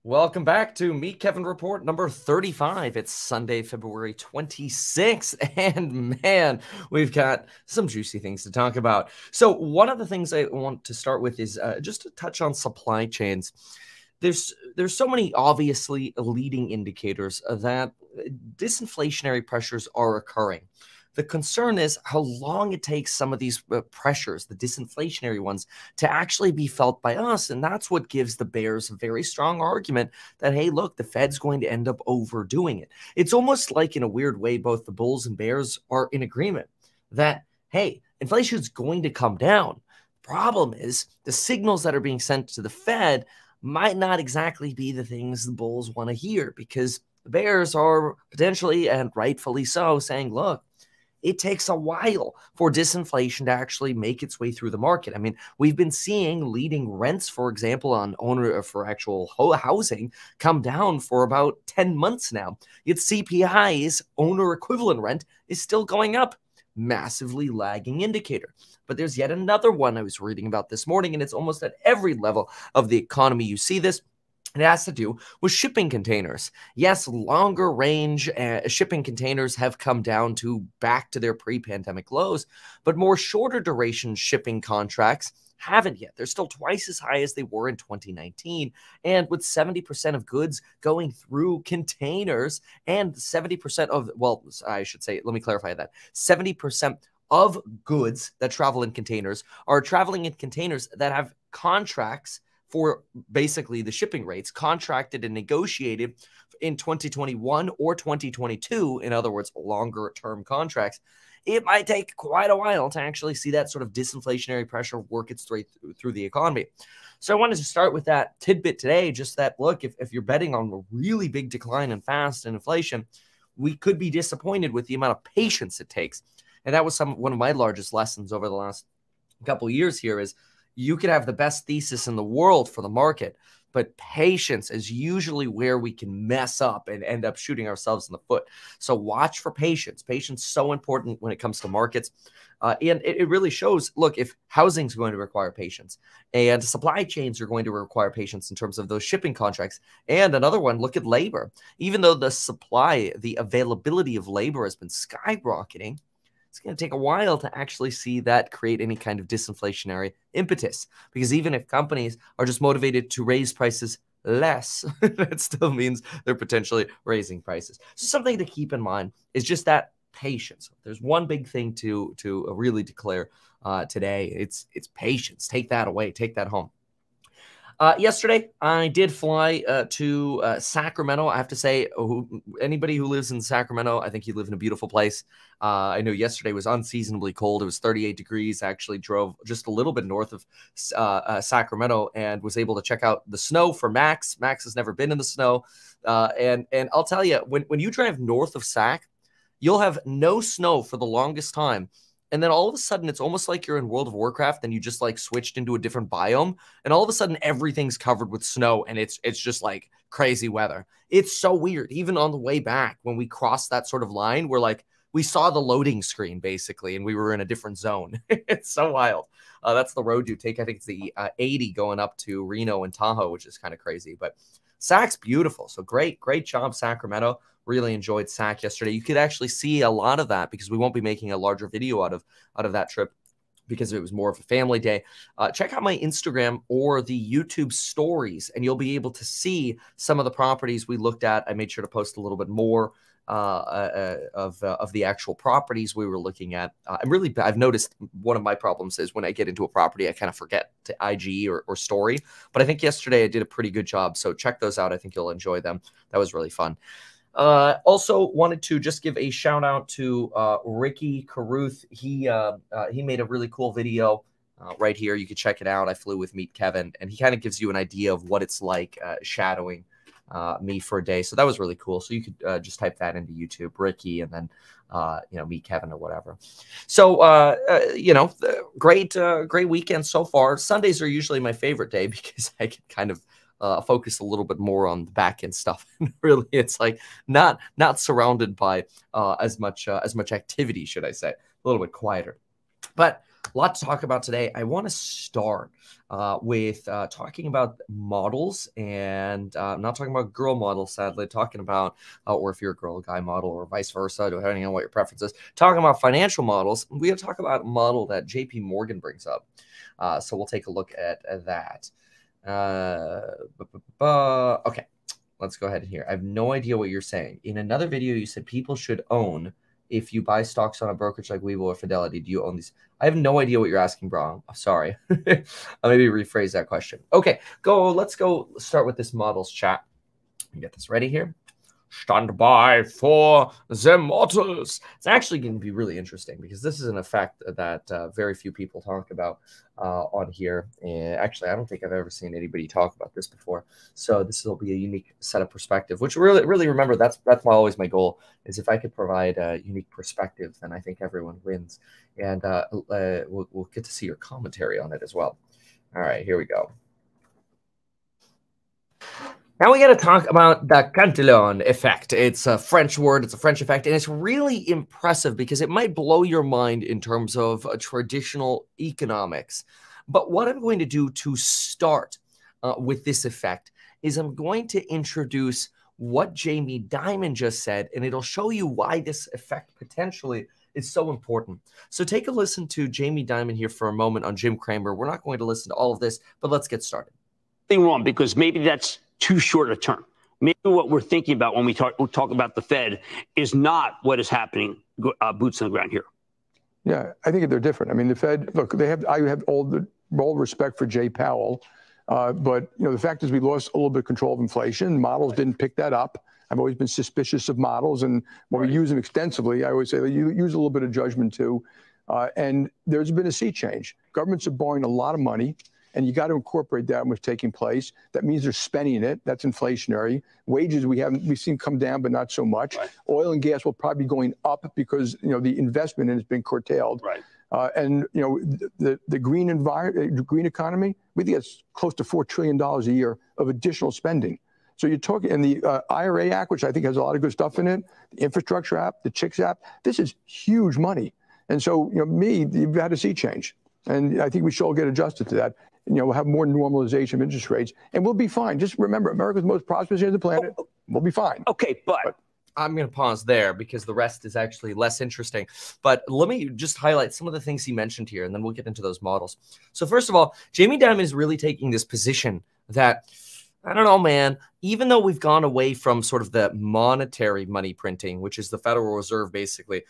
Welcome back to Meet Kevin Report number 35. It's Sunday, February 26th, and man, we've got some juicy things to talk about. So one of the things I want to start with is just to touch on supply chains. There's so many obviously leading indicators that disinflationary pressures are occurring. The concern is how long it takes some of these pressures, the disinflationary ones, to actually be felt by us. And that's what gives the bears a very strong argument that, hey, look, the Fed's going to end up overdoing it. It's almost like, in a weird way, both the bulls and bears are in agreement that, hey, inflation is going to come down. Problem is, the signals that are being sent to the Fed might not exactly be the things the bulls want to hear, because the bears are potentially, and rightfully so, saying, look, it takes a while for disinflation to actually make its way through the market. I mean, we've been seeing leading rents, for example, on for actual housing come down for about 10 months now. Yet CPI's owner equivalent rent is still going up. Massively lagging indicator. But there's yet another one I was reading about this morning, and it's almost at every level of the economy you see this. It has to do with shipping containers. Yes, longer range shipping containers have come down back to their pre-pandemic lows, but more shorter duration shipping contracts haven't yet. They're still twice as high as they were in 2019. And with 70% of goods going through containers and 70% of, well, I should say, let me clarify that. 70% of goods that travel in containers are traveling in containers that have contracts for basically the shipping rates contracted and negotiated in 2021 or 2022, in other words, longer term contracts. It might take quite a while to actually see that sort of disinflationary pressure work its way through the economy. So I wanted to start with that tidbit today, just that, look, if you're betting on a really big decline in fast and inflation, we could be disappointed with the amount of patience it takes. And that was one of my largest lessons over the last couple of years here is, you could have the best thesis in the world for the market, but patience is usually where we can mess up and end up shooting ourselves in the foot. So watch for patience. Patience is so important when it comes to markets. And it really shows, look, if housing is going to require patience and supply chains are going to require patience in terms of those shipping contracts. And another one, look at labor. Even though the availability of labor has been skyrocketing, it's going to take a while to actually see that create any kind of disinflationary impetus. Because even if companies are just motivated to raise prices less, that still means they're potentially raising prices. So something to keep in mind is just that patience. There's one big thing to really declare today. It's patience. Take that away. Take that home. Yesterday, I did fly to Sacramento. I have to say, anybody who lives in Sacramento, I think you live in a beautiful place. I know yesterday was unseasonably cold. It was 38 degrees. I actually drove just a little bit north of Sacramento and was able to check out the snow for Max. Max has never been in the snow. And I'll tell you, when you drive north of Sac, you'll have no snow for the longest time. And then all of a sudden, it's almost like you're in World of Warcraft and you just like switched into a different biome. And all of a sudden, everything's covered with snow and it's just like crazy weather. It's so weird. Even on the way back, when we crossed that sort of line, we saw the loading screen basically, and we were in a different zone. It's so wild. That's the road you take. I think it's the 80 going up to Reno and Tahoe, which is kind of crazy. But Sac's beautiful. So great job, Sacramento. Really enjoyed Sac yesterday. You could actually see a lot of that because we won't be making a larger video out of that trip because it was more of a family day. Check out my Instagram or the YouTube stories, and you'll be able to see some of the properties we looked at. I made sure to post a little bit more of the actual properties we were looking at. I've noticed one of my problems is when I get into a property, I kind of forget to IG or story. But I think yesterday I did a pretty good job. So check those out. I think you'll enjoy them. That was really fun. Also wanted to just give a shout out to Ricky Caruth. He made a really cool video right here. You can check it out. I flew with Meet Kevin, and he kind of gives you an idea of what it's like shadowing me for a day. So that was really cool. So you could just type that into YouTube, Ricky, and then Meet Kevin or whatever. So great weekend so far. Sundays are usually my favorite day because I can kind of focus a little bit more on the back end stuff. Really, it's like not surrounded by as much activity, should I say, a little bit quieter. But A lot to talk about today. I want to start with talking about models, and I'm not talking about girl models, sadly, talking about, or if you're a girl, a guy model, or vice versa, depending on what your preference is, talking about financial models. We have to talk about a model that JP Morgan brings up. So we'll take a look at that. Okay, let's go ahead here. I have no idea what you're saying. In another video, you said people should own. If you buy stocks on a brokerage like Webull or Fidelity, do you own these? I have no idea what you're asking, bro. I'm sorry. I'll maybe rephrase that question. Okay, let's go start with this models chat. Get this ready here. Stand by for the models. It's actually going to be really interesting because this is an effect that very few people talk about on here. And actually, I don't think I've ever seen anybody talk about this before. So this will be a unique set of perspective, which really remember, that's always my goal, is if I could provide a unique perspective, then I think everyone wins. And we'll get to see your commentary on it as well. All right, here we go. Now we got to talk about the Cantillon effect. It's a French word, it's a French effect, and it's really impressive because it might blow your mind in terms of traditional economics. But what I'm going to do to start with this effect is I'm going to introduce what Jamie Dimon just said, and it'll show you why this effect potentially is so important. So take a listen to Jamie Dimon here for a moment on Jim Cramer. We're not going to listen to all of this, but let's get started. Wrong, because maybe that's too short a term. Maybe what we're thinking about when we talk about the Fed is not what is happening, boots on the ground here. Yeah, I think they're different. I mean, the Fed, look, I have all respect for Jay Powell, but the fact is we lost a little bit of control of inflation. Models didn't pick that up. I've always been suspicious of models, and when we use them extensively, I always say you use a little bit of judgment too. And there's been a sea change. Governments are borrowing a lot of money, and you got to incorporate that what's taking place. That means they're spending it. That's inflationary. Wages we've seen come down, but not so much. Right. Oil and gas will probably be going up because the investment in it has been curtailed. Right. And the green economy, we think it's close to $4 trillion a year of additional spending. So you're talking, and the IRA Act, which I think has a lot of good stuff in it, the Infrastructure Act, the CHIPS Act, this is huge money. And so you've had a sea change, and I think we should all get adjusted to that. We'll have more normalization of interest rates, and we'll be fine. Just remember, America's most prosperous area of the planet. We'll be fine. Okay, but I'm going to pause there because the rest is actually less interesting. But let me just highlight some of the things he mentioned here, and then we'll get into those models. So first of all, Jamie Dimon is really taking this position that, I don't know, man, even though we've gone away from sort of the monetary money printing, which is the Federal Reserve basically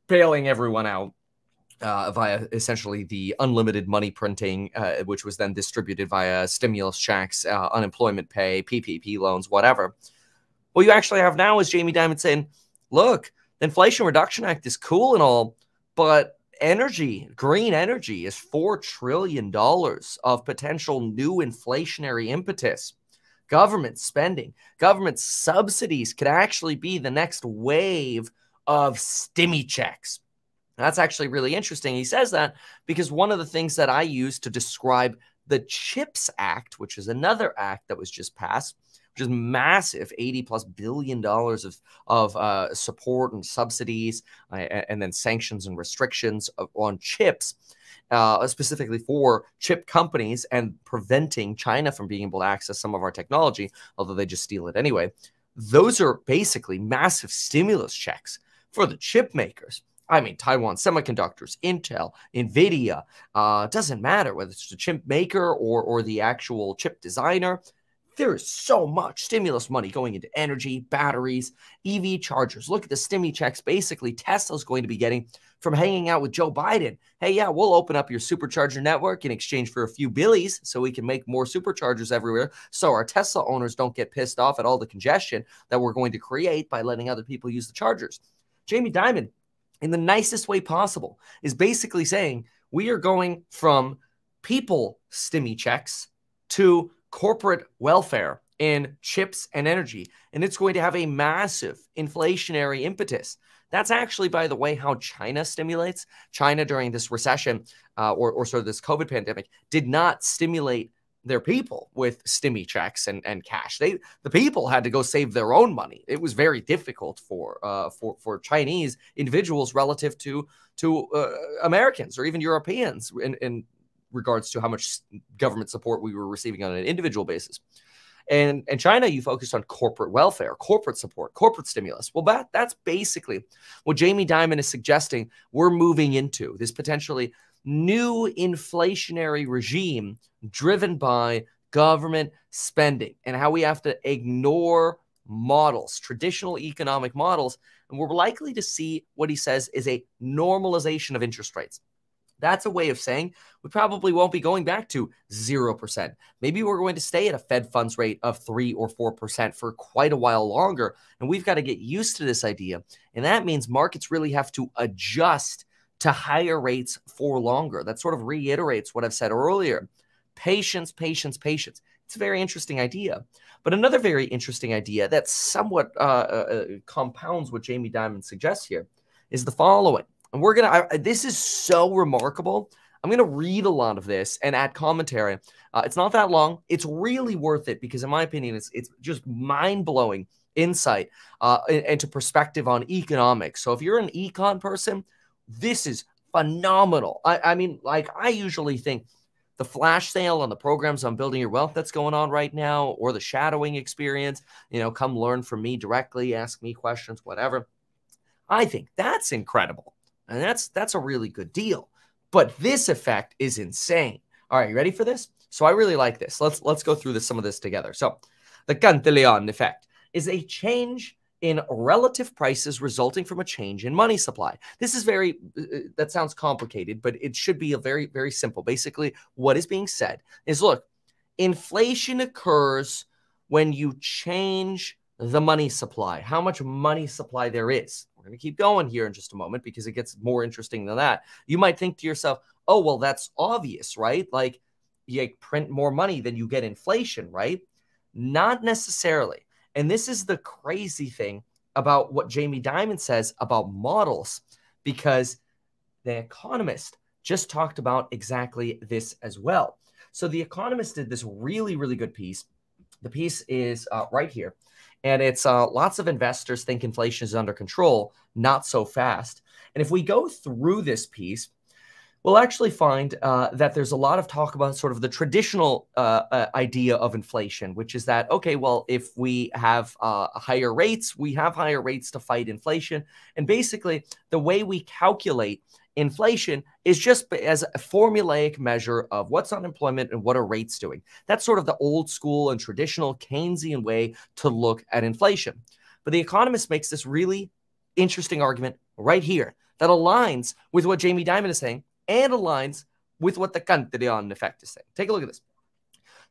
bailing everyone out, via essentially the unlimited money printing, which was then distributed via stimulus checks, unemployment pay, PPP loans, whatever. What you actually have now is Jamie Dimon saying, look, the Inflation Reduction Act is cool and all, but green energy is $4 trillion of potential new inflationary impetus. Government spending, government subsidies could actually be the next wave of stimmy checks. That's actually really interesting. He says that because one of the things that I use to describe the CHIPS Act, which is another act that was just passed, which is massive, $80+ billion of support and subsidies, and then sanctions and restrictions on chips, specifically for chip companies and preventing China from being able to access some of our technology, although they just steal it anyway. Those are basically massive stimulus checks for the chip makers. I mean, Taiwan Semiconductors, Intel, NVIDIA, doesn't matter whether it's the chip maker or the actual chip designer. There is so much stimulus money going into energy, batteries, EV chargers. Look at the stimmy checks basically Tesla's going to be getting from hanging out with Joe Biden. Hey, yeah, we'll open up your supercharger network in exchange for a few billies so we can make more superchargers everywhere so our Tesla owners don't get pissed off at all the congestion that we're going to create by letting other people use the chargers. Jamie Dimon, in the nicest way possible, is basically saying we are going from people stimmy checks to corporate welfare in chips and energy, and it's going to have a massive inflationary impetus. That's actually, by the way, how China stimulates. China during this recession or sort of this COVID pandemic did not stimulate their people with stimmy checks and cash. The people had to go save their own money. It was very difficult for Chinese individuals relative to Americans or even Europeans in regards to how much government support we were receiving on an individual basis. And in China, you focused on corporate welfare, corporate support, corporate stimulus. Well, that's basically what Jamie Dimon is suggesting we're moving into, this potentially new inflationary regime driven by government spending and how we have to ignore models, traditional economic models. And we're likely to see what he says is a normalization of interest rates. That's a way of saying we probably won't be going back to 0%. Maybe we're going to stay at a Fed funds rate of 3 or 4% for quite a while longer. And we've got to get used to this idea. And that means markets really have to adjust to higher rates for longer. That sort of reiterates what I've said earlier. Patience, patience, patience. It's a very interesting idea. But another very interesting idea that somewhat compounds what Jamie Dimon suggests here is the following. And we're going to, this is so remarkable. I'm going to read a lot of this and add commentary. It's not that long. It's really worth it because in my opinion, it's just mind-blowing insight into perspective on economics. So if you're an econ person, this is phenomenal. I mean, like I usually think the flash sale on the programs on building your wealth that's going on right now, or the shadowing experience, you know, come learn from me directly, ask me questions, whatever. I think that's incredible. And that's a really good deal. But this effect is insane. All right, you ready for this? So I really like this. Let's go through some of this together. So the Cantillon effect is a change in relative prices resulting from a change in money supply. This is that sounds complicated, but it should be a very, very simple. Basically, what is being said is, look, inflation occurs when you change the money supply, how much money supply there is. We're going to keep going here in just a moment because it gets more interesting than that. You might think to yourself, oh, well, that's obvious, right? Like you print more money than you get inflation, right? Not necessarily. And this is the crazy thing about what Jamie Dimon says about models, because The Economist just talked about exactly this as well. So The Economist did this really, really good piece. The piece is right here. And it's lots of investors think inflation is under control, not so fast. And if we go through this piece, we'll actually find that there's a lot of talk about sort of the traditional idea of inflation, which is that, okay, well, if we have higher rates, we have higher rates to fight inflation. And basically, the way we calculate inflation is just as a formulaic measure of what's unemployment and what are rates doing. That's sort of the old school and traditional Keynesian way to look at inflation. But The Economist makes this really interesting argument right here that aligns with what Jamie Dimon is saying and aligns with what the Cantillon effect is saying. Take a look at this.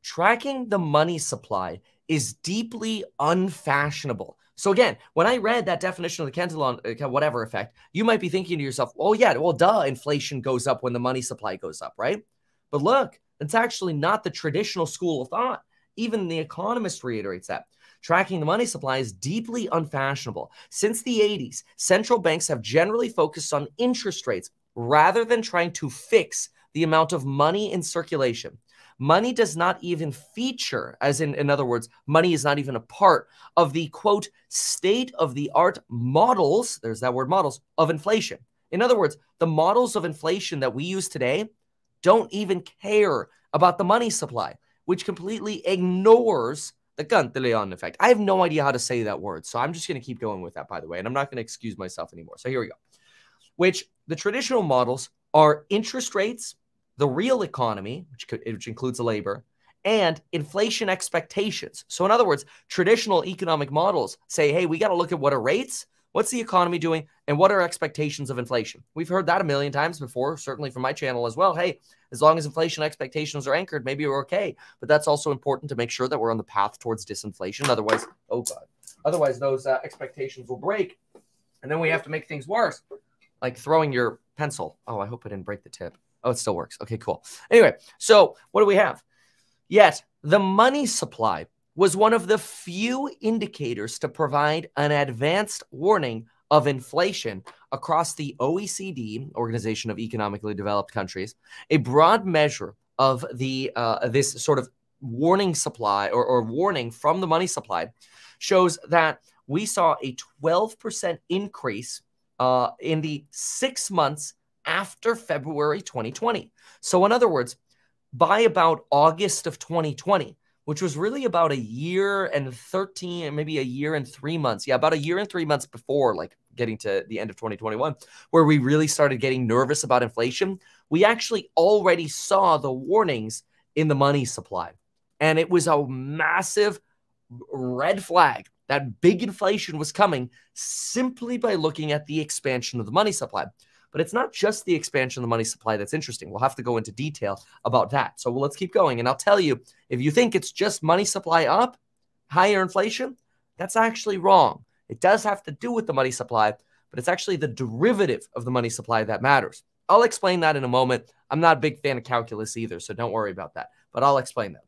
Tracking the money supply is deeply unfashionable. So again, when I read that definition of the Cantillon whatever effect, you might be thinking to yourself, oh yeah, well duh, inflation goes up when the money supply goes up, right? But look, it's actually not the traditional school of thought. Even The Economist reiterates that. Tracking the money supply is deeply unfashionable. Since the 80s, central banks have generally focused on interest rates rather than trying to fix the amount of money in circulation. Money does not even feature, as in other words, money is not even a part of the, quote, state-of-the-art models, there's that word models, of inflation. In other words, the models of inflation that we use today don't even care about the money supply, which completely ignores the Cantillon effect. I have no idea how to say that word, so I'm just going to keep going with that, by the way, and I'm not going to excuse myself anymore. So here we go. Which the traditional models are interest rates, the real economy, which includes labor, and inflation expectations. So in other words, traditional economic models say, hey, we got to look at what are rates, what's the economy doing, and what are expectations of inflation. We've heard that a million times before, certainly from my channel as well. Hey, as long as inflation expectations are anchored, maybe we're okay. But that's also important to make sure that we're on the path towards disinflation. Otherwise, oh God, otherwise those expectations will break. And then we have to make things worse, like throwing your pencil. Oh, I hope I didn't break the tip. Oh, it still works. Okay, cool. Anyway, so what do we have? Yet, the money supply was one of the few indicators to provide an advanced warning of inflation across the OECD, Organization of Economically Developed Countries, a broad measure of the this sort of warning supply or warning from the money supply shows that we saw a 12% increase in the 6 months after February 2020. So in other words, by about August of 2020, which was really about a year and 13, maybe a year and 3 months. Yeah, about a year and 3 months before, like getting to the end of 2021, where we really started getting nervous about inflation. We actually already saw the warnings in the money supply. And it was a massive red flag that big inflation was coming simply by looking at the expansion of the money supply. But it's not just the expansion of the money supply that's interesting. We'll have to go into detail about that. So let's keep going. And I'll tell you, if you think it's just money supply up, higher inflation, that's actually wrong. It does have to do with the money supply, but it's actually the derivative of the money supply that matters. I'll explain that in a moment. I'm not a big fan of calculus either, so don't worry about that. But I'll explain that.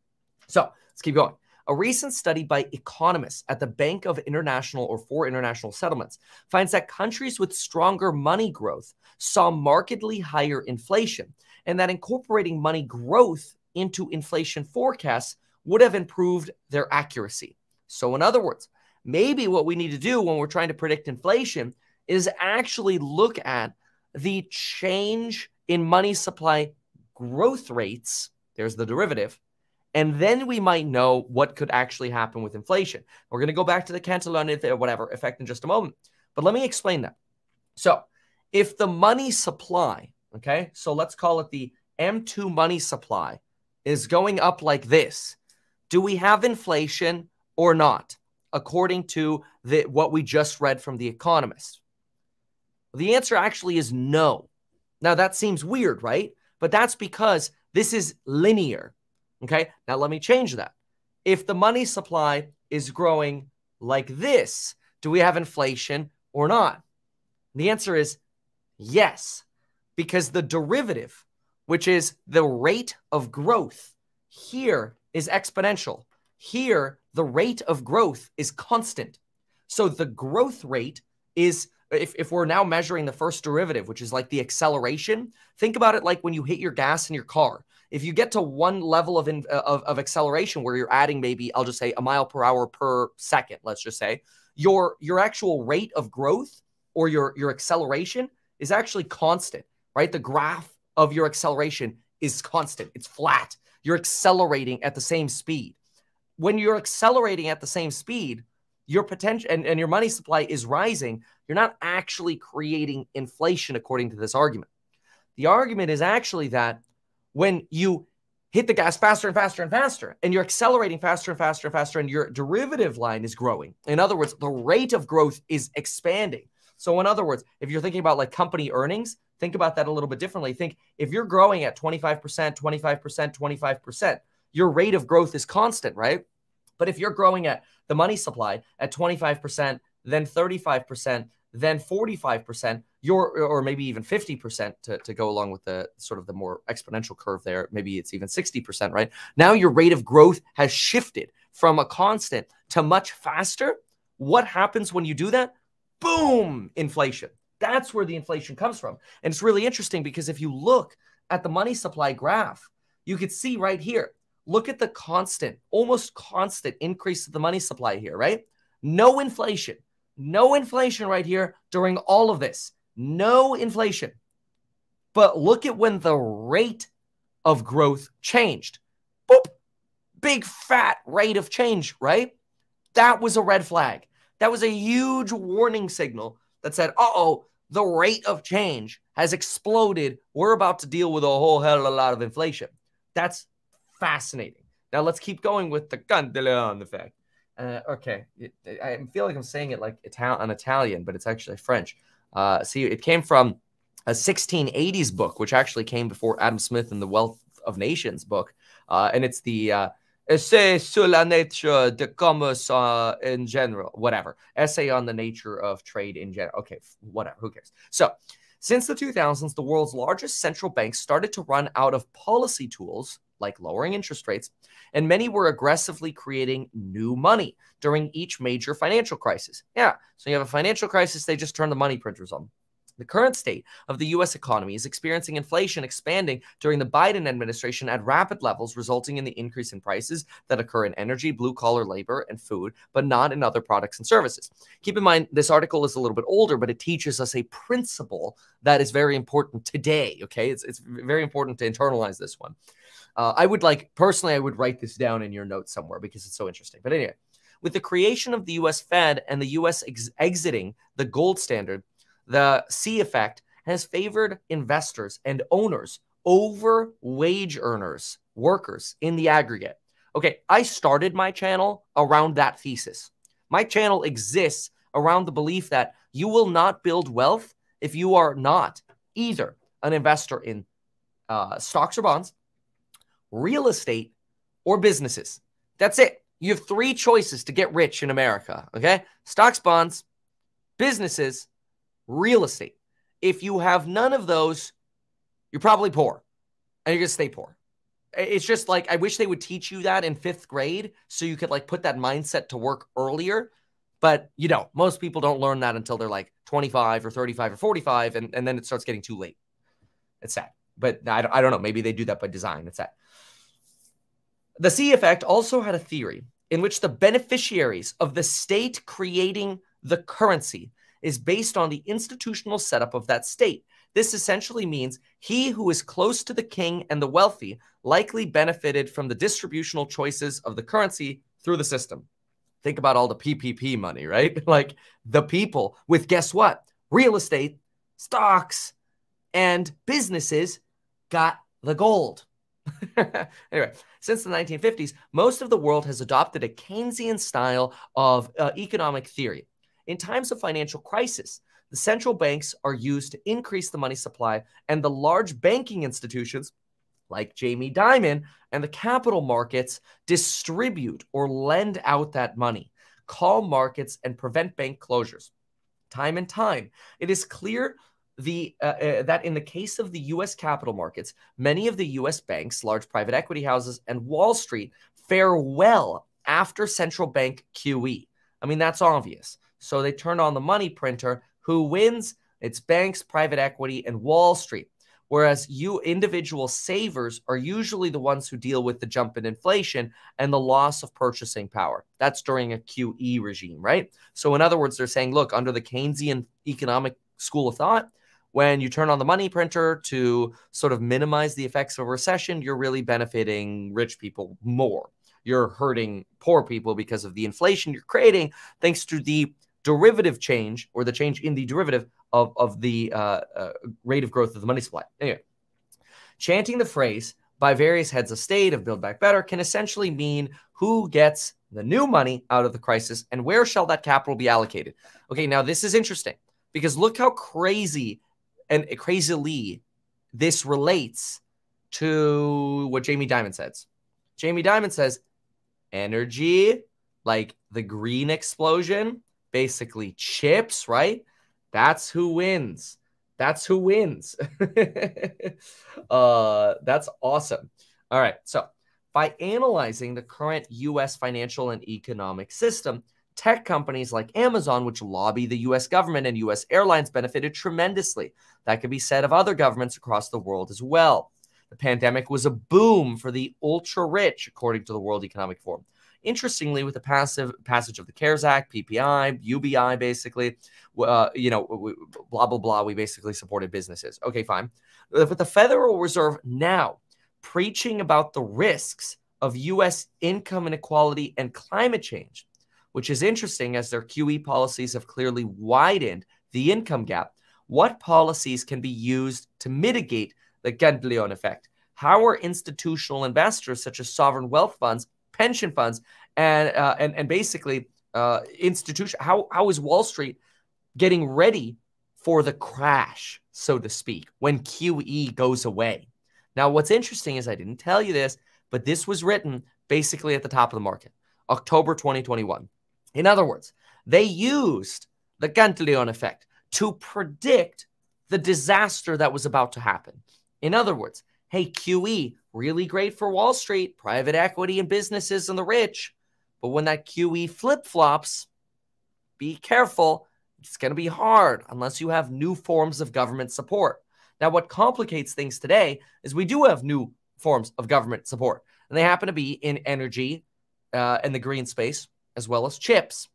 So let's keep going. A recent study by economists at the Bank of International or for International Settlements finds that countries with stronger money growth saw markedly higher inflation, and that incorporating money growth into inflation forecasts would have improved their accuracy. So in other words, maybe what we need to do when we're trying to predict inflation is actually look at the change in money supply growth rates. There's the derivative. And then we might know what could actually happen with inflation. We're going to go back to the Cantillon effect in just a moment. But let me explain that. So if the money supply, okay, so let's call it the M2 money supply, is going up like this, do we have inflation or not, according to what we just read from The Economist? The answer actually is no. Now, that seems weird, right? But that's because this is linear. Okay, now let me change that. If the money supply is growing like this, do we have inflation or not? The answer is yes, because the derivative, which is the rate of growth, here is exponential. Here, the rate of growth is constant. So the growth rate is, if we're now measuring the first derivative, which is like the acceleration, think about it like when you hit your gas in your car. If you get to one level of acceleration where you're adding maybe, I'll just say a mile per hour per second, let's just say, your actual rate of growth or your acceleration is actually constant, right? The graph of your acceleration is constant. It's flat. You're accelerating at the same speed. When you're accelerating at the same speed, your potential and your money supply is rising, you're not actually creating inflation according to this argument. The argument is actually that when you hit the gas faster and faster and faster, and you're accelerating faster and faster and faster, and your derivative line is growing. In other words, the rate of growth is expanding. So in other words, if you're thinking about like company earnings, think about that a little bit differently. Think if you're growing at 25%, 25%, 25%, your rate of growth is constant, right? But if you're growing at the money supply at 25%, then 35%, then 45%, or maybe even 50% to go along with the sort of the more exponential curve there. Maybe it's even 60%, right? Now your rate of growth has shifted from a constant to much faster. What happens when you do that? Boom, inflation. That's where the inflation comes from. And it's really interesting because if you look at the money supply graph, you could see right here, look at the constant, almost constant increase of the money supply here, right? No inflation. No inflation right here during all of this. No inflation. But look at when the rate of growth changed. Boop. Big fat rate of change, right? That was a red flag. That was a huge warning signal that said, uh-oh, the rate of change has exploded. We're about to deal with a whole hell of a lot of inflation. That's fascinating. Now let's keep going with the Cantillon effect. Okay, I feel like I'm saying it like an Italian, but it's actually French. See, it came from a 1680s book, which actually came before Adam Smith and the Wealth of Nations book. And it's the Essai sur la nature de commerce in general, whatever. Essay on the nature of trade in general. Okay, whatever, who cares? So, since the 2000s, the world's largest central banks started to run out of policy tools, like lowering interest rates, and many were aggressively creating new money during each major financial crisis. Yeah, so you have a financial crisis, they just turn the money printers on. The current state of the U.S. economy is experiencing inflation expanding during the Biden administration at rapid levels, resulting in the increase in prices that occur in energy, blue-collar labor, and food, but not in other products and services. Keep in mind, this article is a little bit older, but it teaches us a principle that is very important today, okay? It's very important to internalize this one. Personally, I would write this down in your notes somewhere because it's so interesting. But anyway, with the creation of the U.S. Fed and the U.S. exiting the gold standard, the C effect has favored investors and owners over wage earners, workers in the aggregate. Okay, I started my channel around that thesis. My channel exists around the belief that you will not build wealth if you are not either an investor in stocks or bonds, real estate, or businesses. That's it. You have three choices to get rich in America, okay? Stocks, bonds, businesses, real estate. If you have none of those, you're probably poor, and you're going to stay poor. It's just like, I wish they would teach you that in 5th grade so you could like put that mindset to work earlier. But you know, most people don't learn that until they're like 25 or 35 or 45, and then it starts getting too late. It's sad. But I don't know. Maybe they do that by design. It's sad. The C effect also had a theory in which the beneficiaries of the state creating the currency is based on the institutional setup of that state. This essentially means he who is close to the king and the wealthy likely benefited from the distributional choices of the currency through the system. Think about all the PPP money, right? Like the people with, guess what? Real estate, stocks, and businesses got the gold. Anyway, since the 1950s, most of the world has adopted a Keynesian style of economic theory. In times of financial crisis, the central banks are used to increase the money supply, and the large banking institutions like Jamie Dimon and the capital markets distribute or lend out that money, calm markets, and prevent bank closures. Time and time, it is clear that in the case of the U.S. capital markets, many of the U.S. banks, large private equity houses, and Wall Street fare well after central bank QE. I mean, that's obvious. So they turn on the money printer. Who wins? It's banks, private equity, and Wall Street. Whereas you individual savers are usually the ones who deal with the jump in inflation and the loss of purchasing power. That's during a QE regime, right? So in other words, they're saying, look, under the Keynesian economic school of thought, when you turn on the money printer to sort of minimize the effects of a recession, you're really benefiting rich people more. You're hurting poor people because of the inflation you're creating thanks to the derivative change, or the change in the derivative of the rate of growth of the money supply. Anyway, chanting the phrase by various heads of state of Build Back Better can essentially mean who gets the new money out of the crisis and where shall that capital be allocated. Okay, now this is interesting because look how crazily this relates to what Jamie Dimon says. Jamie Dimon says energy, like the green explosion, basically chips, right? That's who wins. That's who wins. That's awesome. All right. So by analyzing the current U.S. financial and economic system, tech companies like Amazon, which lobby the U.S. government, and U.S. airlines benefited tremendously. That could be said of other governments across the world as well. The pandemic was a boom for the ultra-rich, according to the World Economic Forum. Interestingly, with the passage of the CARES Act, PPI, UBI, basically, blah, blah, blah, we basically supported businesses. Okay, fine. But the Federal Reserve now preaching about the risks of U.S. income inequality and climate change, which is interesting as their QE policies have clearly widened the income gap. What policies can be used to mitigate the Cantillon effect? How are institutional investors such as sovereign wealth funds, pension funds, and basically institution? How is Wall Street getting ready for the crash, so to speak, when QE goes away? Now, what's interesting is I didn't tell you this, but this was written basically at the top of the market, October 2021. In other words, they used the Cantillon effect to predict the disaster that was about to happen. In other words, hey, QE, really great for Wall Street, private equity and businesses and the rich. But when that QE flip-flops, be careful, It's going to be hard unless you have new forms of government support. Now, what complicates things today is we do have new forms of government support, and they happen to be in energy and the green space, as well as chips.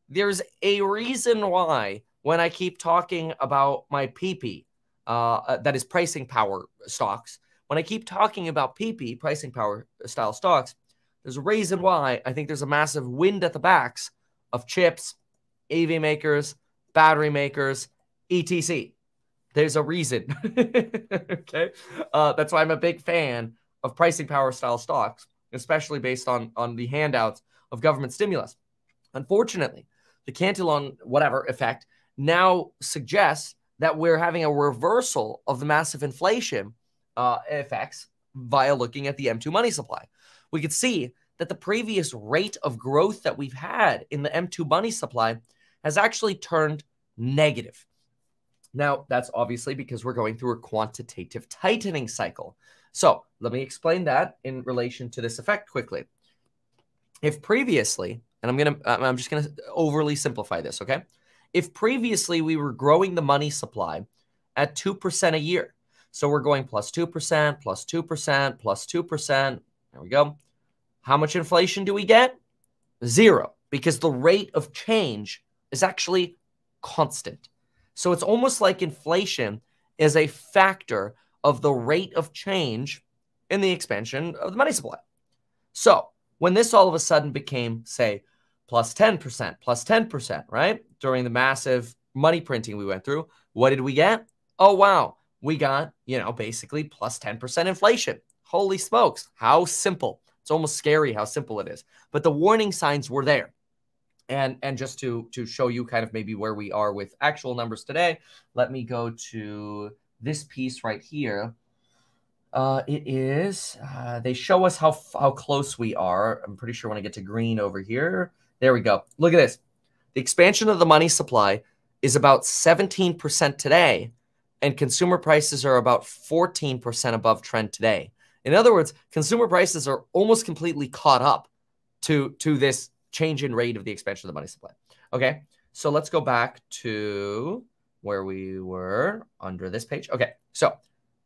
There's a reason why when I keep talking about my PP, that is pricing power stocks, when I keep talking about PP, pricing power style stocks, there's a reason why I think there's a massive wind at the backs of chips, EV makers, battery makers, etc. There's a reason. Okay. That's why I'm a big fan of pricing power style stocks, especially based on the handouts of government stimulus. Unfortunately, the Cantillon whatever effect now suggests that we're having a reversal of the massive inflation effects via looking at the M2 money supply. We could see that the previous rate of growth that we've had in the M2 money supply has actually turned negative. Now, that's obviously because we're going through a quantitative tightening cycle. So let me explain that in relation to this effect quickly. If previously, and I'm just gonna overly simplify this, okay? If previously we were growing the money supply at 2% a year, so we're going plus 2%, plus 2%, plus 2%. There we go. How much inflation do we get? 0, because the rate of change is actually constant. So it's almost like inflation is a factor of the rate of change in the expansion of the money supply. So when this all of a sudden became, say, plus 10%, right? During the massive money printing we went through, what did we get? Oh, wow. We got, basically plus 10% inflation. Holy smokes. How simple. It's almost scary how simple it is. But the warning signs were there. And just to show you kind of maybe where we are with actual numbers today, let me go to this piece right here. They show us how close we are. I'm pretty sure when I get to green over here, there we go. Look at this. The expansion of the money supply is about 17% today, and consumer prices are about 14% above trend today. In other words, consumer prices are almost completely caught up to this change in rate of the expansion of the money supply. Okay, so let's go back to where we were under this page. Okay, so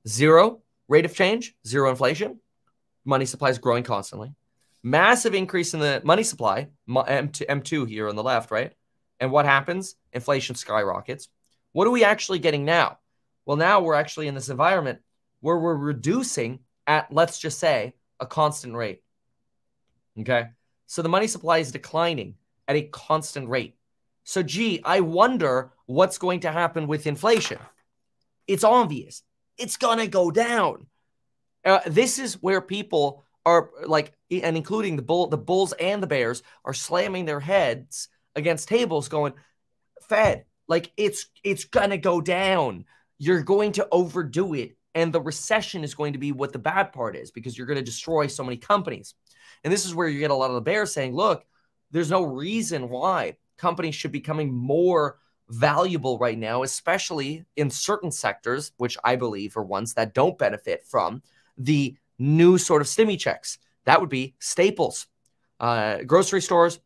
0 rate of change, 0 inflation. Money supply is growing constantly. Massive increase in the money supply, M2 here on the left, right? And what happens? Inflation skyrockets. What are we actually getting now? Well, now we're actually in this environment where we're reducing at, let's just say, a constant rate. Okay? So the money supply is declining at a constant rate. So, gee, I wonder what's going to happen with inflation. It's obvious. It's going to go down. This is where people are like, and including the bulls and the bears, are slamming their heads against tables going, Fed, like it's going to go down. You're going to overdo it. And the recession is going to be what the bad part is, because you're going to destroy so many companies. And this is where you get a lot of the bears saying, look, there's no reason why companies should be becoming more valuable right now, especially in certain sectors, which I believe are ones that don't benefit from the new sort of stimmy checks. That would be staples, grocery stores,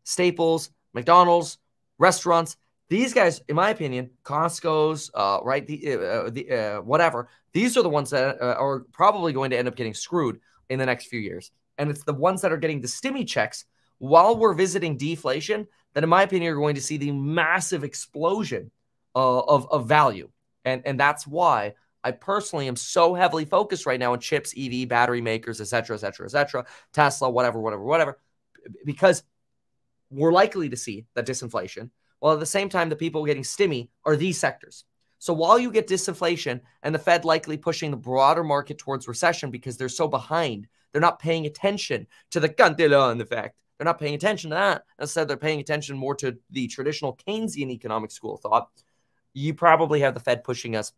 staples, McDonald's, restaurants. These guys, in my opinion, Costco's, right, whatever, these are the ones that are probably going to end up getting screwed in the next few years. And it's the ones that are getting the stimmy checks while we're visiting deflation that, in my opinion, are going to see the massive explosion of value. And that's why I personally am so heavily focused right now on chips, EV, battery makers, et cetera, Tesla, whatever, because we're likely to see that disinflation. While at the same time, the people getting stimmy are these sectors. So while you get disinflation and the Fed likely pushing the broader market towards recession because they're so behind, they're not paying attention to the Cantillon effect. They're not paying attention to that. Instead, they're paying attention more to the traditional Keynesian economic school of thought. You probably have the Fed pushing us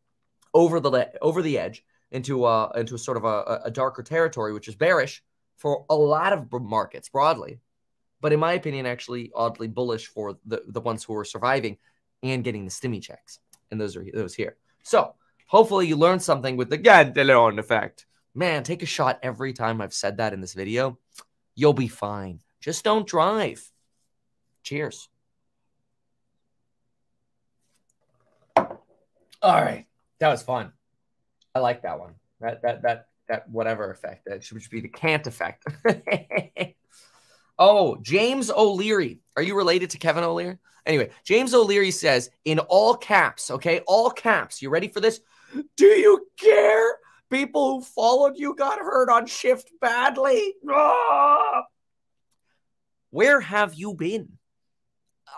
over the edge into a sort of a darker territory, which is bearish for a lot of markets broadly. But in my opinion, actually oddly bullish for the ones who are surviving and getting the stimmy checks. And those are those here. So hopefully you learned something with the Cantillon effect. Man, take a shot every time I've said that in this video. You'll be fine. Just don't drive. Cheers. All right. That was fun. I like that one. That whatever effect. That should be the Kant effect. Oh, James O'Leary. Are you related to Kevin O'Leary? Anyway, James O'Leary says in all caps, okay, all caps. You ready for this? Do you care? People who followed you got hurt on shift badly. Ah! Where have you been?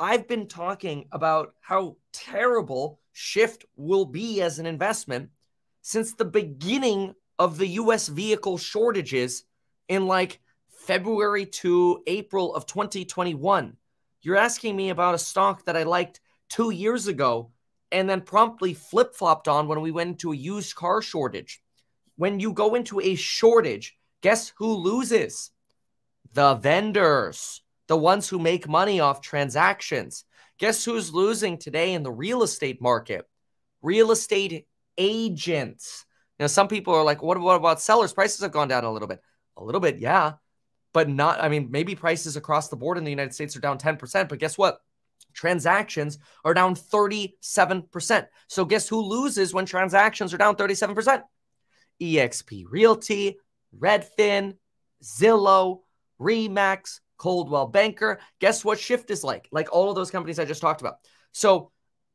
I've been talking about how terrible shift will be as an investment since the beginning of the U.S. vehicle shortages in like February to April of 2021. You're asking me about a stock that I liked 2 years ago and then promptly flip-flopped on when we went into a used car shortage. When you go into a shortage, guess who loses? The vendors, the ones who make money off transactions. Guess who's losing today in the real estate market? Real estate agents. Now, some people are like, what about sellers? Prices have gone down a little bit. A little bit, yeah. But not, I mean, maybe prices across the board in the United States are down 10%, but guess what? Transactions are down 37%. So guess who loses when transactions are down 37%? eXp Realty, Redfin, Zillow, Remax, Coldwell Banker. Guess what shift is like? Like all of those companies I just talked about. So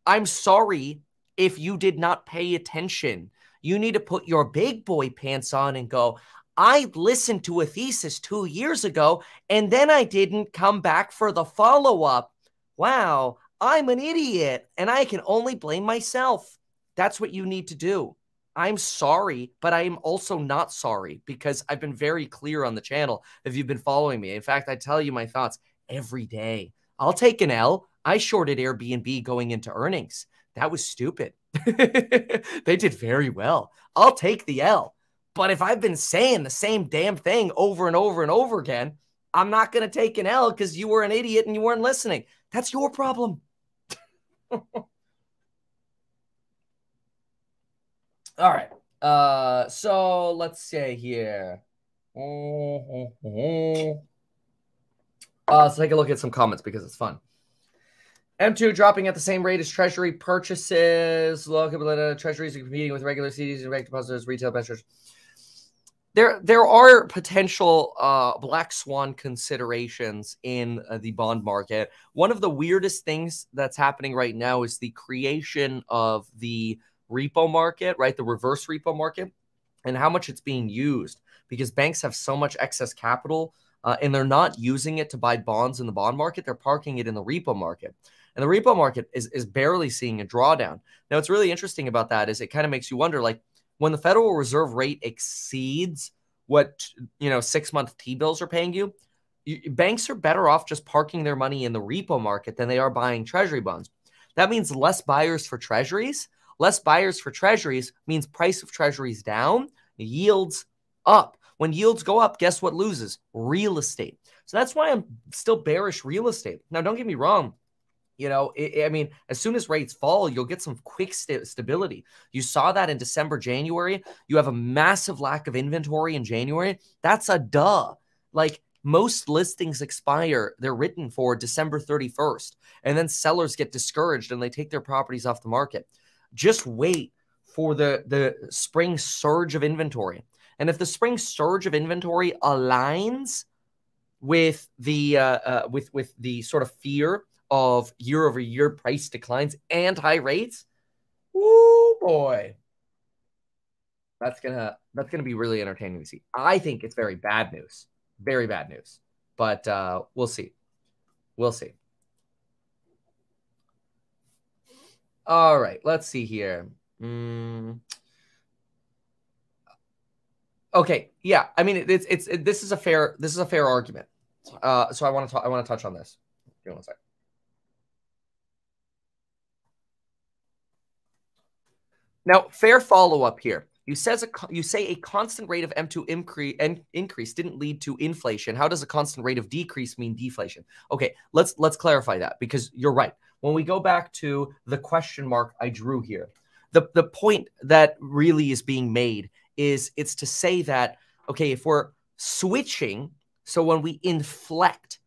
I'm sorry if you did not pay attention. You need to put your big boy pants on and go, I listened to a thesis 2 years ago, and then I didn't come back for the follow-up. Wow, I'm an idiot, and I can only blame myself. That's what you need to do. I'm sorry, but I am also not sorry because I've been very clear on the channel if you've been following me. In fact, I tell you my thoughts every day. I'll take an L. I shorted Airbnb going into earnings. That was stupid. They did very well. I'll take the L. But if I've been saying the same damn thing over and over and over again, I'm not going to take an L because you were an idiot and you weren't listening. That's your problem. All right. So let's say here. Let's take a look at some comments because it's fun. M2 dropping at the same rate as Treasury purchases. Look at Treasuries competing with regular CDs and direct depositors, retail investors. There are potential black swan considerations in the bond market. One of the weirdest things that's happening right now is the creation of the repo market, right? The reverse repo market, and how much it's being used because banks have so much excess capital and they're not using it to buy bonds in the bond market. They're parking it in the repo market. And the repo market is barely seeing a drawdown. Now, what's really interesting about that is it kind of makes you wonder, like, when the Federal Reserve rate exceeds what, 6-month T-bills are paying you, banks are better off just parking their money in the repo market than they are buying treasury bonds. That means less buyers for treasuries. Less buyers for treasuries means price of treasuries down, yields up. When yields go up, guess what loses? Real estate. So that's why I'm still bearish real estate. Now, don't get me wrong. I mean, as soon as rates fall, you'll get some quick stability. You saw that in December, January. You have a massive lack of inventory in January. That's a duh. Like, most listings expire. They're written for December 31st. And then sellers get discouraged and they take their properties off the market. Just wait for the spring surge of inventory. And if the spring surge of inventory aligns with the with the sort of fear of year-over-year price declines and high rates, oh boy, that's gonna be really entertaining to see. I think it's very bad news, but we'll see. All right, let's see here. Okay, yeah, I mean this is a fair argument. So I want to touch on this. Give me one second. Now, fair follow-up here. You say a constant rate of M2 increase didn't lead to inflation. How does a constant rate of decrease mean deflation? Okay, let's clarify that because you're right. When we go back to the question mark I drew here, the point that really is being made is it's to say that, okay, if we're switching, so when we inflect,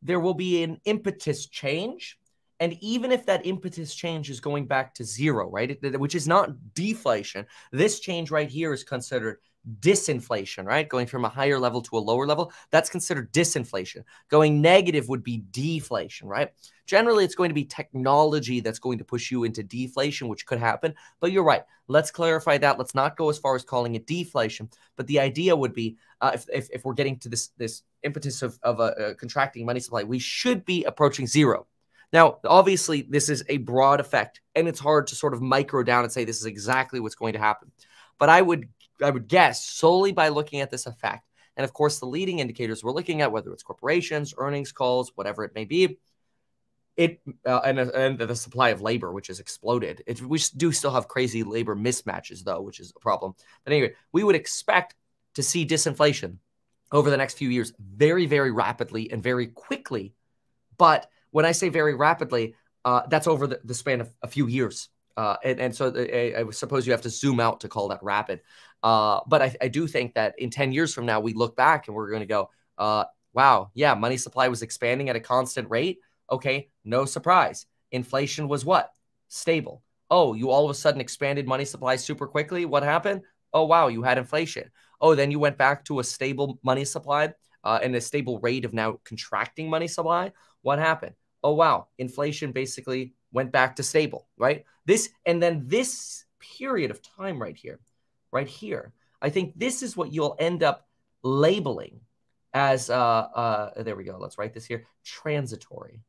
there will be an impetus change. And even if that impetus change is going back to zero, right, which is not deflation, this change right here is considered disinflation, right? Going from a higher level to a lower level, that's considered disinflation. Going negative would be deflation, right? Generally, it's going to be technology that's going to push you into deflation, which could happen. But you're right. Let's clarify that. Let's not go as far as calling it deflation. But the idea would be if we're getting to this impetus of a contracting money supply, we should be approaching zero. Now, obviously, this is a broad effect, and it's hard to sort of micro down and say this is exactly what's going to happen. But I would guess solely by looking at this effect, and of course, the leading indicators we're looking at, whether it's corporations, earnings calls, whatever it may be, and the supply of labor, which has exploded. We do still have crazy labor mismatches, though, which is a problem. But anyway, we would expect to see disinflation over the next few years very, very rapidly and very quickly. But when I say very rapidly, that's over the span of a few years. And so I suppose you have to zoom out to call that rapid. But I do think that in 10 years from now, we look back and we're going to go, wow, yeah, money supply was expanding at a constant rate. Okay, no surprise. Inflation was what? Stable. Oh, you all of a sudden expanded money supply super quickly. What happened? Oh, wow, you had inflation. Oh, then you went back to a stable money supply and a stable rate of now contracting money supply. What happened? Oh, wow, inflation basically went back to stable, right? And then this period of time right here, I think this is what you'll end up labeling as, there we go, let's write this here, transitory.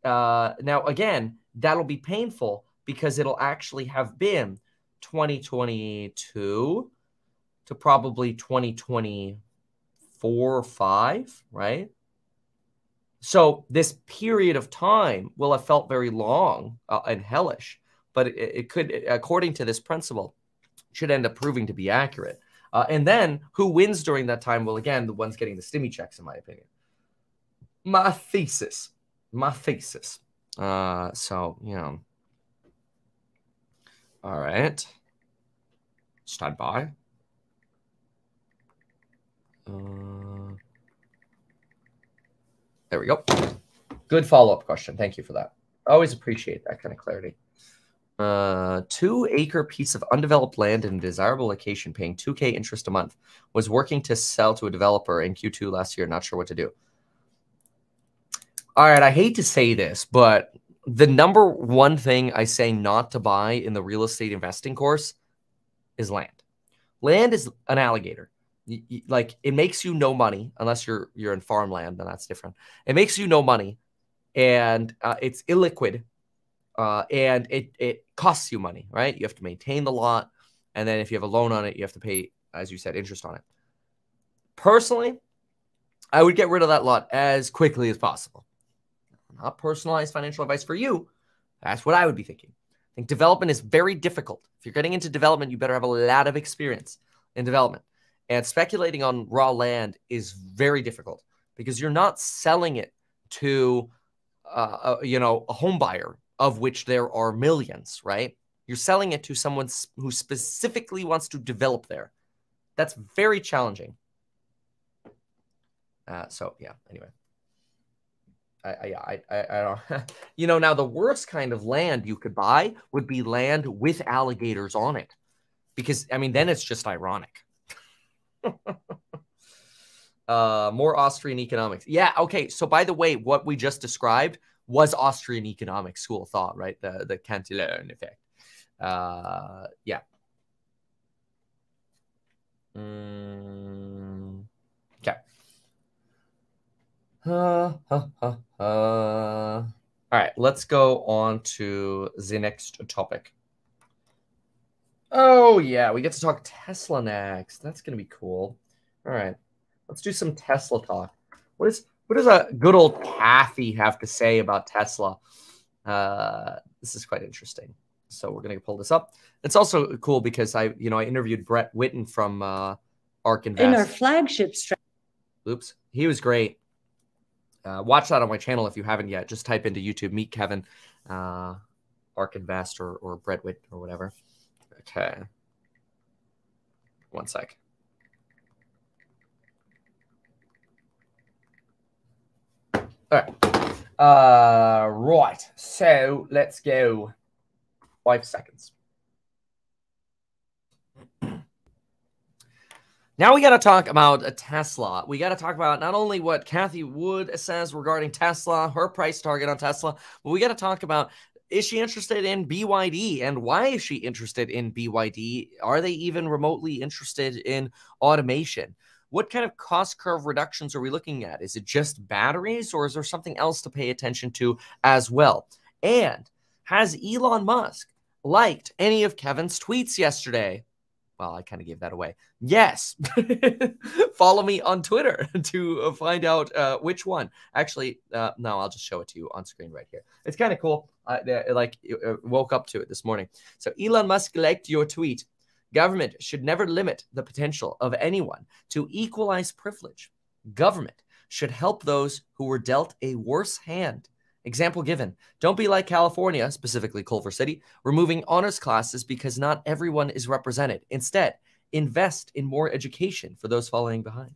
Now, again, that'll be painful because it'll actually have been 2022 to probably 2024 or 5, right? So this period of time will have felt very long and hellish, but it could, according to this principle, should end up proving to be accurate. And then who wins during that time? Well, again, the ones getting the stimmy checks, in my opinion. My thesis. So, you know. All right. Stand by. There we go. Good follow-up question. Thank you for that. Always appreciate that kind of clarity. 2-acre piece of undeveloped land in a desirable location paying $2,000 interest a month. Was working to sell to a developer in Q2 last year. Not sure what to do. All right. I hate to say this, but the number one thing I say not to buy in the real estate investing course is land. Land is an alligator. Like, it makes you no money unless you're in farmland, then that's different. It makes you no money, and it's illiquid, and it costs you money, right? You have to maintain the lot, and then if you have a loan on it, you have to pay, as you said, interest on it. Personally, I would get rid of that lot as quickly as possible. Not personalized financial advice for you. That's what I would be thinking. I think development is very difficult. If you're getting into development, you better have a lot of experience in development. And speculating on raw land is very difficult because you're not selling it to, a home buyer, of which there are millions, right? You're selling it to someone who specifically wants to develop there. That's very challenging. So yeah. Anyway, I don't. Now the worst kind of land you could buy would be land with alligators on it, because then it's just ironic. More Austrian economics. Yeah, okay. So by the way, what we just described was Austrian economics, school of thought, right? The Cantillon effect. Yeah. Okay. All right, let's go on to the next topic. Oh, yeah, we get to talk Tesla next. That's going to be cool. All right, let's do some Tesla talk. What does a good old Taffy have to say about Tesla? This is quite interesting. So we're going to pull this up. It's also cool because I interviewed Brett Whitten from ARK Invest. In our flagship strategy. Oops, he was great. Watch that on my channel if you haven't yet. Just type into YouTube, Meet Kevin, ARK Invest or Brett Whitten or whatever. Okay. One sec. All right. Right. So let's go. 5 seconds. Now we got to talk about a Tesla. We got to talk about not only what Cathie Wood says regarding Tesla, her price target on Tesla, but we got to talk about, is she interested in BYD, and why is she interested in BYD? Are they even remotely interested in automation? What kind of cost curve reductions are we looking at? Is it just batteries, or is there something else to pay attention to as well? And has Elon Musk liked any of Kevin's tweets yesterday? Well, I kind of gave that away. Yes. Follow me on Twitter to find out which one. Actually, no, I'll just show it to you on screen right here. It's kind of cool. Woke up to it this morning. So Elon Musk liked your tweet. Government should never limit the potential of anyone to equalize privilege. Government should help those who were dealt a worse hand. Example given, don't be like California, specifically Culver City, removing honors classes because not everyone is represented. Instead, invest in more education for those falling behind.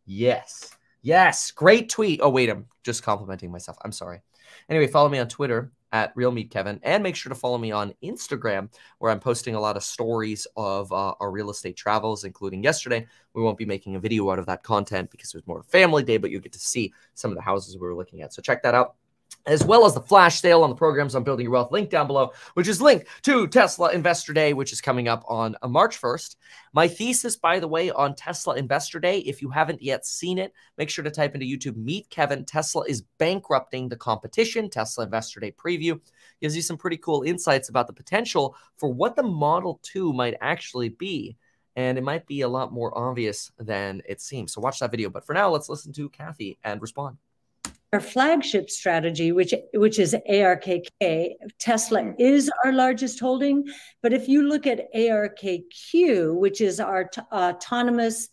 Yes. Yes. Great tweet. Oh, wait, I'm just complimenting myself. I'm sorry. Anyway, follow me on Twitter at RealMeetKevin, and make sure to follow me on Instagram, where I'm posting a lot of stories of our real estate travels, including yesterday. We won't be making a video out of that content because it was more family day, but you'll get to see some of the houses we were looking at. So check that out, as well as the flash sale on the programs on Building Your Wealth, link down below, which is linked to Tesla Investor Day, which is coming up on March 1st. My thesis, by the way, on Tesla Investor Day, if you haven't yet seen it, make sure to type into YouTube, Meet Kevin. Tesla is bankrupting the competition. Tesla Investor Day preview gives you some pretty cool insights about the potential for what the Model 2 might actually be. And it might be a lot more obvious than it seems. So watch that video. But for now, let's listen to Cathie and respond. Our flagship strategy, which is ARKK, Tesla is our largest holding. But if you look at ARKQ, which is our autonomous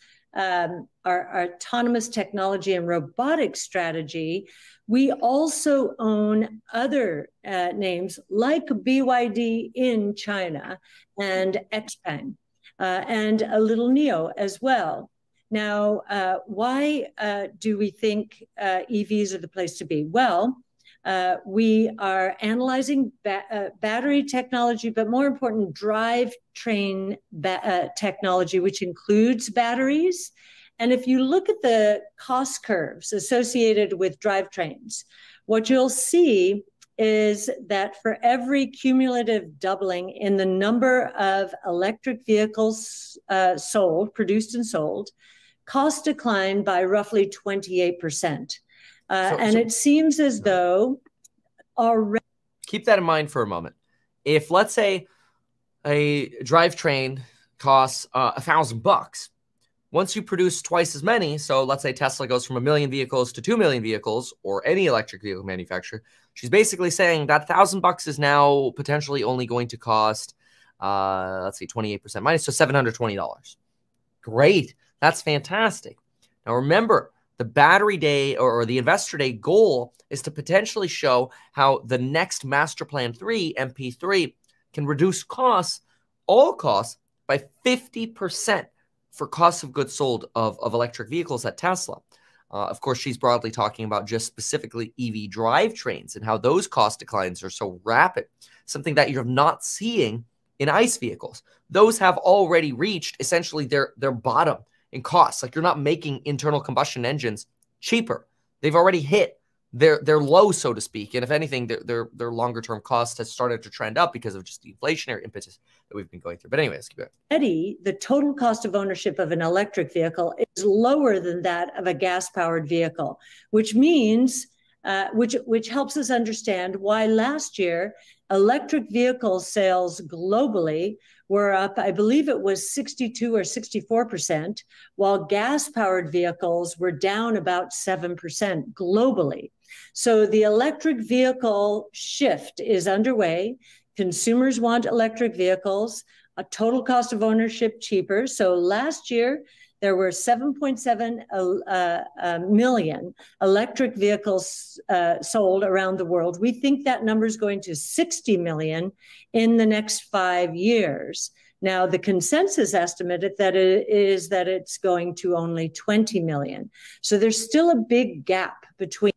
technology and robotics strategy, we also own other names like BYD in China and Append and a little NIO as well. Now, why do we think EVs are the place to be? Well, we are analyzing battery technology, but more important, drivetrain technology, which includes batteries. And if you look at the cost curves associated with drivetrains, what you'll see is that for every cumulative doubling in the number of electric vehicles produced and sold, costs decline by roughly 28%. And it seems as though already... Keep that in mind for a moment. If, let's say, a drivetrain costs $1,000, once you produce twice as many, so let's say Tesla goes from 1 million vehicles to 2 million vehicles, or any electric vehicle manufacturer, she's basically saying that $1,000 is now potentially only going to cost, let's see, 28% minus, so $720. Great. That's fantastic. Now, remember, the battery day or the investor day goal is to potentially show how the next Master Plan 3, MP3, can reduce costs, all costs, by 50% for cost of goods sold of electric vehicles at Tesla. Of course, she's broadly talking about just specifically EV drivetrains and how those cost declines are so rapid, something that you're not seeing in ICE vehicles. Those have already reached essentially their bottom in costs. Like, you're not making internal combustion engines cheaper. They've already hit their low, so to speak. And if anything, their longer term cost has started to trend up because of just the inflationary impetus that we've been going through. But anyways, let's keep going. Already, the total cost of ownership of an electric vehicle is lower than that of a gas-powered vehicle, which means which helps us understand why last year electric vehicle sales globally were up, I believe it was 62 or 64%, while gas-powered vehicles were down about 7% globally. So the electric vehicle shift is underway. Consumers want electric vehicles, a total cost of ownership cheaper. So last year, there were 7.7 million electric vehicles sold around the world. We think that number is going to 60 million in the next 5 years. Now, the consensus estimate is that it's going to only 20 million. So there's still a big gap between.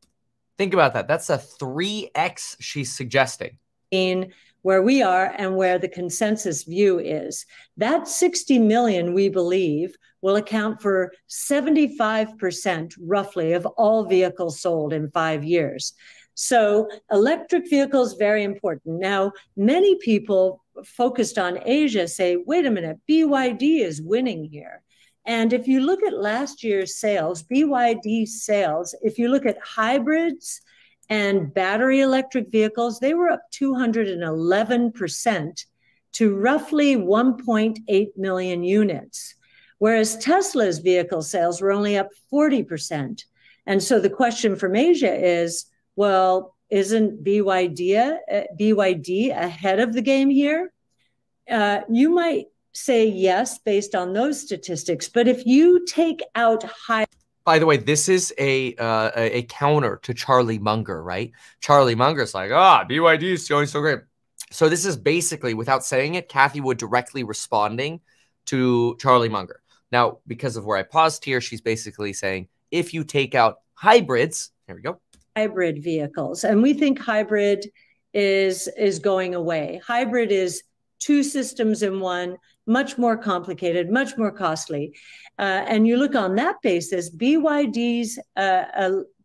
Think about that. That's a 3x she's suggesting. Where we are and where the consensus view is. That 60 million, we believe, will account for 75% roughly of all vehicles sold in 5 years. So electric vehicles, very important. Now, many people focused on Asia say, wait a minute, BYD is winning here. And if you look at last year's sales, BYD sales, if you look at hybrids and battery electric vehicles, they were up 211% to roughly 1.8 million units, whereas Tesla's vehicle sales were only up 40%. And so the question from Asia is, well, isn't BYD ahead of the game here? You might say yes, based on those statistics, but if you take out high. By the way, this is a counter to Charlie Munger, right? Charlie Munger's like, BYD is going so great. So this is basically, without saying it, Cathie Wood directly responding to Charlie Munger. Now, because of where I paused here, she's basically saying, if you take out hybrids, here we go. Hybrid vehicles. And we think hybrid is going away. Hybrid is 2 systems in one, much more complicated, much more costly. And you look on that basis, BYD's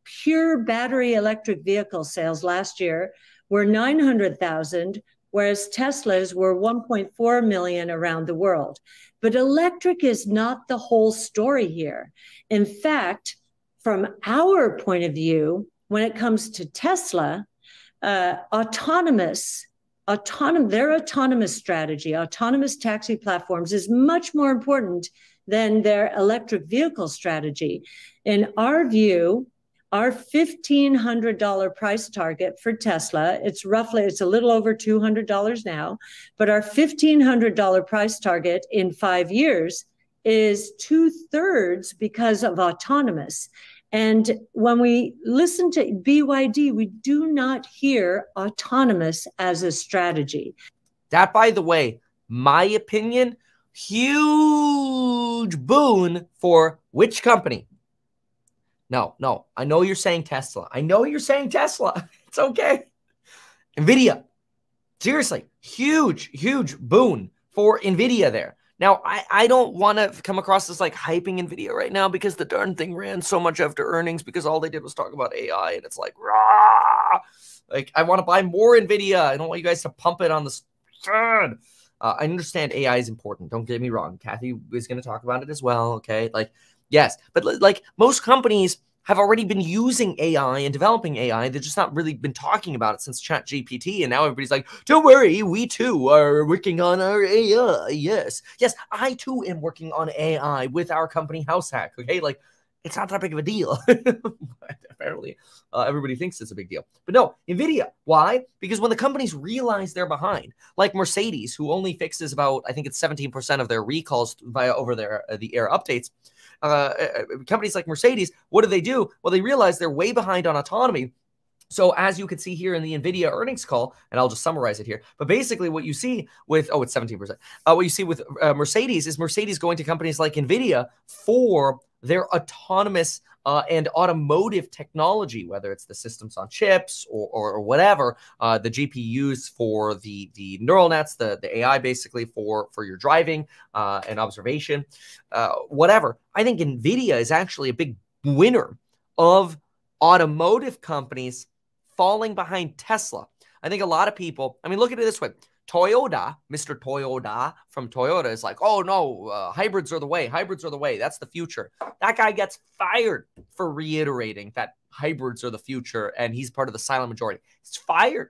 pure battery electric vehicle sales last year were 900,000, whereas Tesla's were 1.4 million around the world. But electric is not the whole story here. In fact, from our point of view, when it comes to Tesla, their autonomous strategy, autonomous taxi platforms, is much more important than their electric vehicle strategy. In our view, our $1,500 price target for Tesla, it's a little over $200 now, but our $1,500 price target in 5 years is 2/3 because of autonomous. And when we listen to BYD, we do not hear autonomous as a strategy. That, by the way, my opinion, huge boon for which company? No, I know you're saying Tesla. It's okay. NVIDIA. Seriously, huge boon for NVIDIA there. Now, I don't want to come across as like hyping NVIDIA right now because the darn thing ran so much after earnings because all they did was talk about AI and it's like, rah! Like, I want to buy more NVIDIA. I don't want you guys to pump it on the side. I understand AI is important. Don't get me wrong. Cathie is going to talk about it as well. Okay. Like, yes, but like most companies have already been using AI and developing AI. They've just not really been talking about it since ChatGPT. And now everybody's like, don't worry, we too are working on our AI. Yes, I too am working on AI with our company HouseHack. Okay, like, it's not that big of a deal. Apparently, everybody thinks it's a big deal. But no, NVIDIA. Why? Because when the companies realize they're behind, like Mercedes, who only fixes about, I think it's 17% of their recalls via over the air updates, companies like Mercedes, what do? Well, they realize they're way behind on autonomy. So as you can see here in the NVIDIA earnings call, and I'll just summarize it here, but basically what you see with, it's 17%. What you see with Mercedes is Mercedes going to companies like NVIDIA for their autonomous and automotive technology, whether it's the systems on chips or whatever, the GPUs for the neural nets, the AI basically for your driving and observation, whatever. I think NVIDIA is actually a big winner of automotive companies falling behind Tesla. I think a lot of people, I mean, look at it this way. Toyota, Mr. Toyota from Toyota is like, oh no, hybrids are the way. That's the future. That guy gets fired for reiterating that hybrids are the future, and he's part of the silent majority. He's fired.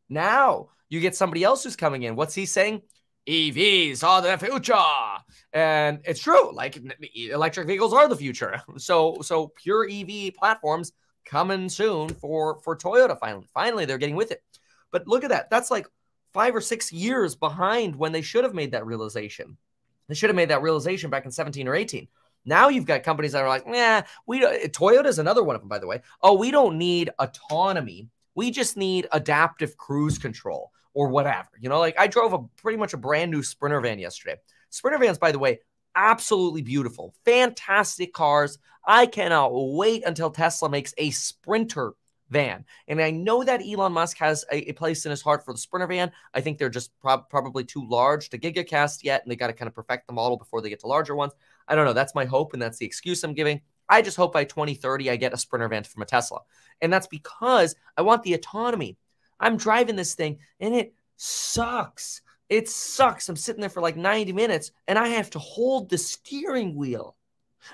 Now you get somebody else who's coming in. What's he saying? EVs are the future. And it's true. Like, electric vehicles are the future. So pure EV platforms coming soon for Toyota finally. Finally, they're getting with it. But look at that. That's like 5 or 6 years behind when they should have made that realization. They should have made that realization back in 17 or 18. Now you've got companies that are like, Toyota's another one of them, by the way. Oh, we don't need autonomy. We just need adaptive cruise control or whatever. You know, like I drove pretty much a brand new Sprinter van yesterday. Sprinter vans, by the way, absolutely beautiful. Fantastic cars. I cannot wait until Tesla makes a Sprinter van. And I know that Elon Musk has a place in his heart for the Sprinter van. I think they're just probably too large to gigacast yet, and they got to kind of perfect the model before they get to larger ones. I don't know. That's my hope, and that's the excuse I'm giving. I just hope by 2030 I get a Sprinter van from a Tesla. And that's because I want the autonomy. I'm driving this thing, and it sucks. It sucks. I'm sitting there for like 90 minutes, and I have to hold the steering wheel.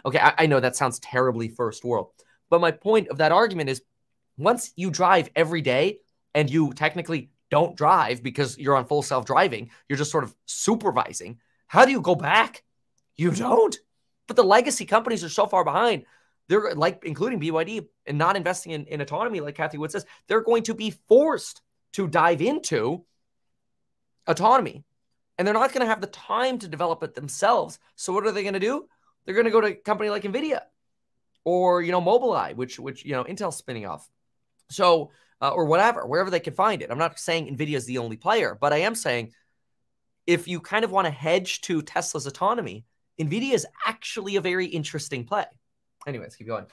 Okay, I know that sounds terribly first world, but my point of that argument is once you drive every day and you technically don't drive because you're on full self-driving, you're just sort of supervising. How do you go back? You don't. But the legacy companies are so far behind. They're like, including BYD, and not investing in autonomy, like Kathy Wood says, they're going to be forced to dive into autonomy. And they're not going to have the time to develop it themselves. So what are they going to do? They're going to go to a company like NVIDIA or, Mobileye, which Intel's spinning off. So, or whatever, wherever they can find it. I'm not saying NVIDIA is the only player, but I am saying if you kind of want to hedge to Tesla's autonomy, NVIDIA is actually a very interesting play. Anyways, keep going.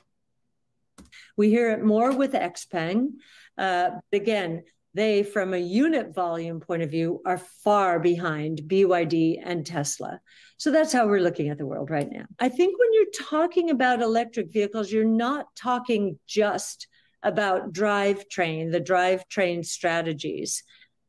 We hear it more with Xpeng. Again, they, from a unit volume point of view, are far behind BYD and Tesla. So that's how we're looking at the world right now. I think when you're talking about electric vehicles, you're not talking just about the drivetrain strategies.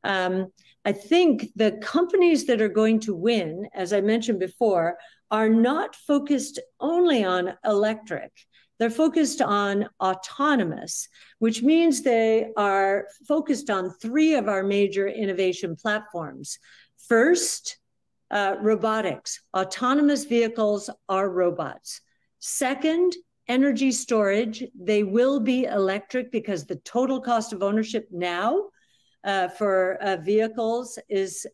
I think the companies that are going to win, as I mentioned before, are not focused only on electric. They're focused on autonomous, which means they are focused on 3 of our major innovation platforms. First, robotics. Autonomous vehicles are robots. Second, energy storage. They will be electric because the total cost of ownership now for vehicles is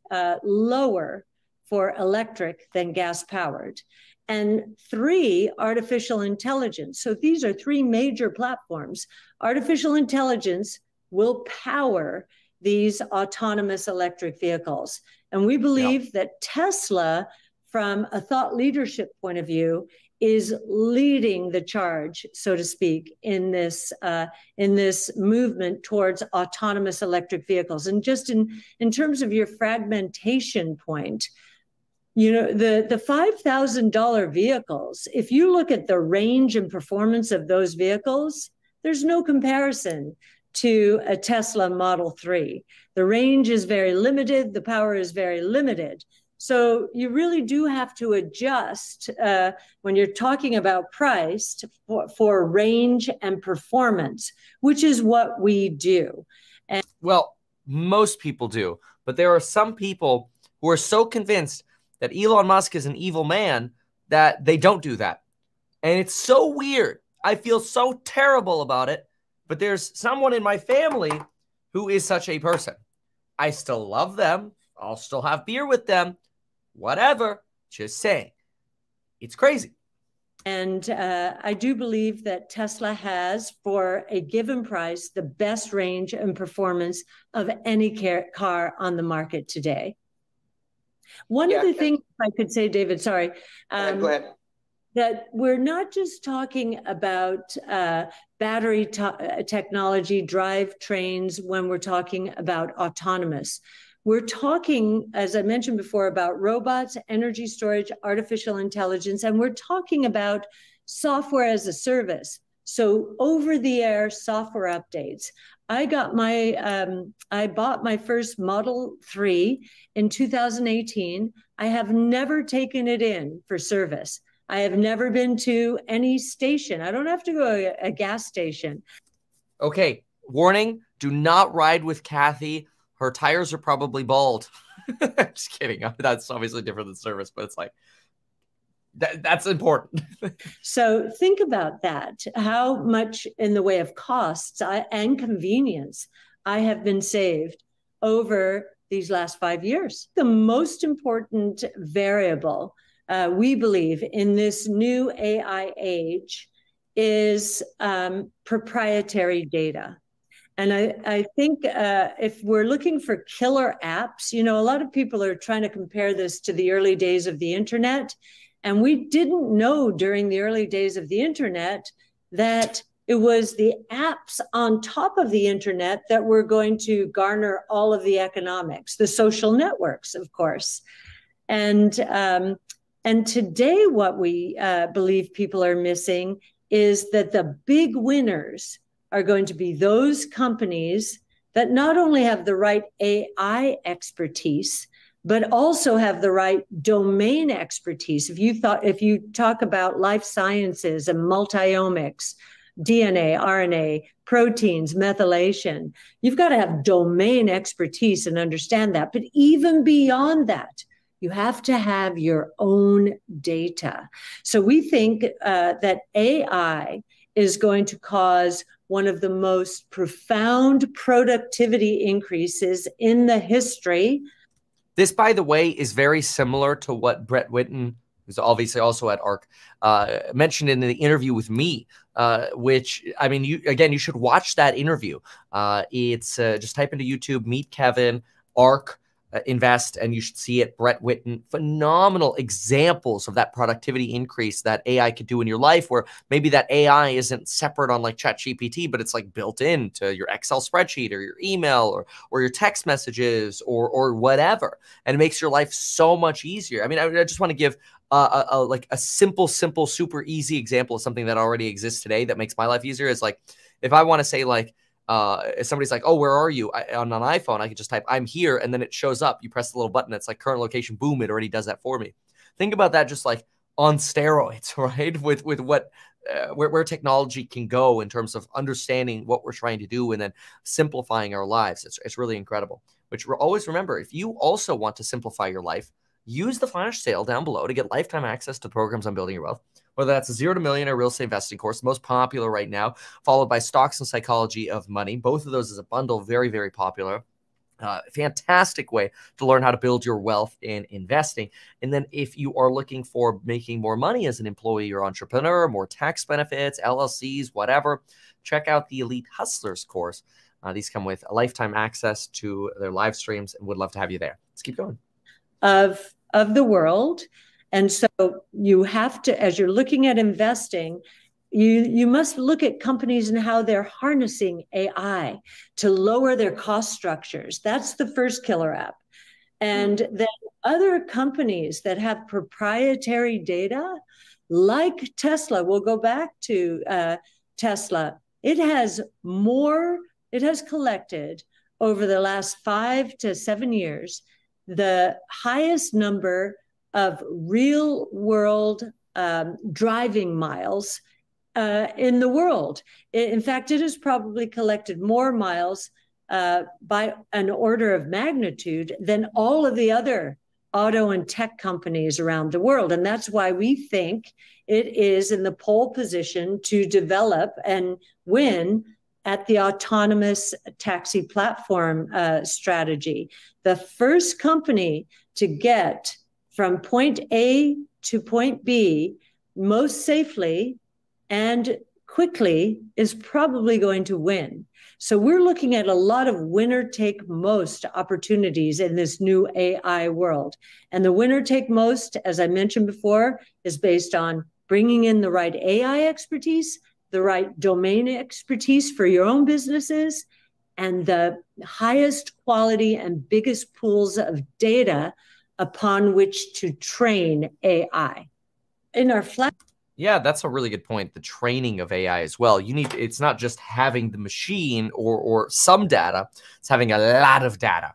lower for electric than gas-powered. And 3, artificial intelligence. So these are 3 major platforms. Artificial intelligence will power these autonomous electric vehicles. And we believe that Tesla, from a thought leadership point of view, is leading the charge, so to speak, in this movement towards autonomous electric vehicles. And just in terms of your fragmentation point, the $5,000 vehicles, if you look at the range and performance of those vehicles, there's no comparison to a Tesla Model 3. The range is very limited. The power is very limited. So you really do have to adjust when you're talking about price for range and performance, which is what we do. Well, most people do, but there are some people who are so convinced that Elon Musk is an evil man that they don't do that. And it's so weird. I feel so terrible about it, but there's someone in my family who is such a person. I still love them. I'll still have beer with them. Whatever. Just saying. It's crazy. And I do believe that Tesla has, for a given price, the best range and performance of any car on the market today. One of the things I could say, David, sorry. Go ahead. That we're not just talking about battery technology, drivetrains, when we're talking about autonomous. We're talking, as I mentioned before, about robots, energy storage, artificial intelligence, and we're talking about software as a service. So over-the-air software updates. I bought my first Model 3 in 2018. I have never taken it in for service. I have never been to any station. I don't have to go to a gas station. Okay, warning, do not ride with Kathy. Her tires are probably bald. Just kidding. That's obviously different than service, but it's like, that's important. So think about that, how much in the way of costs and convenience I have been saved over these last 5 years. The most important variable, we believe, in this new AI age is proprietary data. And I think if we're looking for killer apps, a lot of people are trying to compare this to the early days of the internet. And we didn't know during the early days of the internet that It was the apps on top of the internet that were going to garner all of the economics, the social networks, of course. And today, what we believe people are missing is that the big winners are going to be those companies that not only have the right AI expertise, but also have the right domain expertise. If you talk about life sciences and multiomics, DNA, RNA, proteins, methylation, you've got to have domain expertise and understand that. But even beyond that, you have to have your own data. So we think that AI is going to cause one of the most profound productivity increases in the history. This, by the way, is very similar to what Brett Whitten, who's obviously also at ARC, mentioned in the interview with me, which, I mean, you should watch that interview. It's just type into YouTube, Meet Kevin, ARC, Invest, and you should see it. Brett Whitten, phenomenal examples of that productivity increase that AI could do in your life, where maybe that AI isn't separate on like ChatGPT, but it's like built into your Excel spreadsheet or your email or your text messages or whatever. And it makes your life so much easier. I mean, I just want to give like a simple, super easy example of something that already exists today that makes my life easier. Is like, if I want to say like, if somebody's like, oh, where are you? On an iPhone, I can just type, I'm here. And then it shows up. You press the little button. It's like current location. Boom. It already does that for me. Think about that just like on steroids, right? With what, where technology can go in terms of understanding what we're trying to do and then simplifying our lives. It's really incredible. Which always remember, if you also want to simplify your life, use the flash sale down below to get lifetime access to the programs on building your wealth. Whether that's a 0 to Millionaire real estate investing course, most popular right now, followed by Stocks and Psychology of Money. Both of those as a bundle, very, very popular. Fantastic way to learn how to build your wealth in investing. And then if you are looking for making more money as an employee or entrepreneur, more tax benefits, LLCs, whatever, check out the Elite Hustlers course. These come with a lifetime access to their live streams, and would love to have you there. Let's keep going. Of the world. And so you have to, as you're looking at investing, you must look at companies and how they're harnessing AI to lower their cost structures. That's the first killer app. And then other companies that have proprietary data, like Tesla, we'll go back to Tesla. It has collected over the last 5 to 7 years the highest number of real world driving miles in the world. In fact, it has probably collected more miles by an order of magnitude than all of the other auto and tech companies around the world. And that's why we think it is in the pole position to develop and win at the autonomous taxi platform strategy. The first company to get from point A to point B most safely and quickly is probably going to win. So we're looking at a lot of winner take most opportunities in this new AI world. And the winner take most, as I mentioned before, is based on bringing in the right AI expertise, the right domain expertise for your own businesses, and the highest quality and biggest pools of data upon which to train AI. In our Yeah, that's a really good point. The training of AI as well. It's not just having the machine or some data, it's having a lot of data.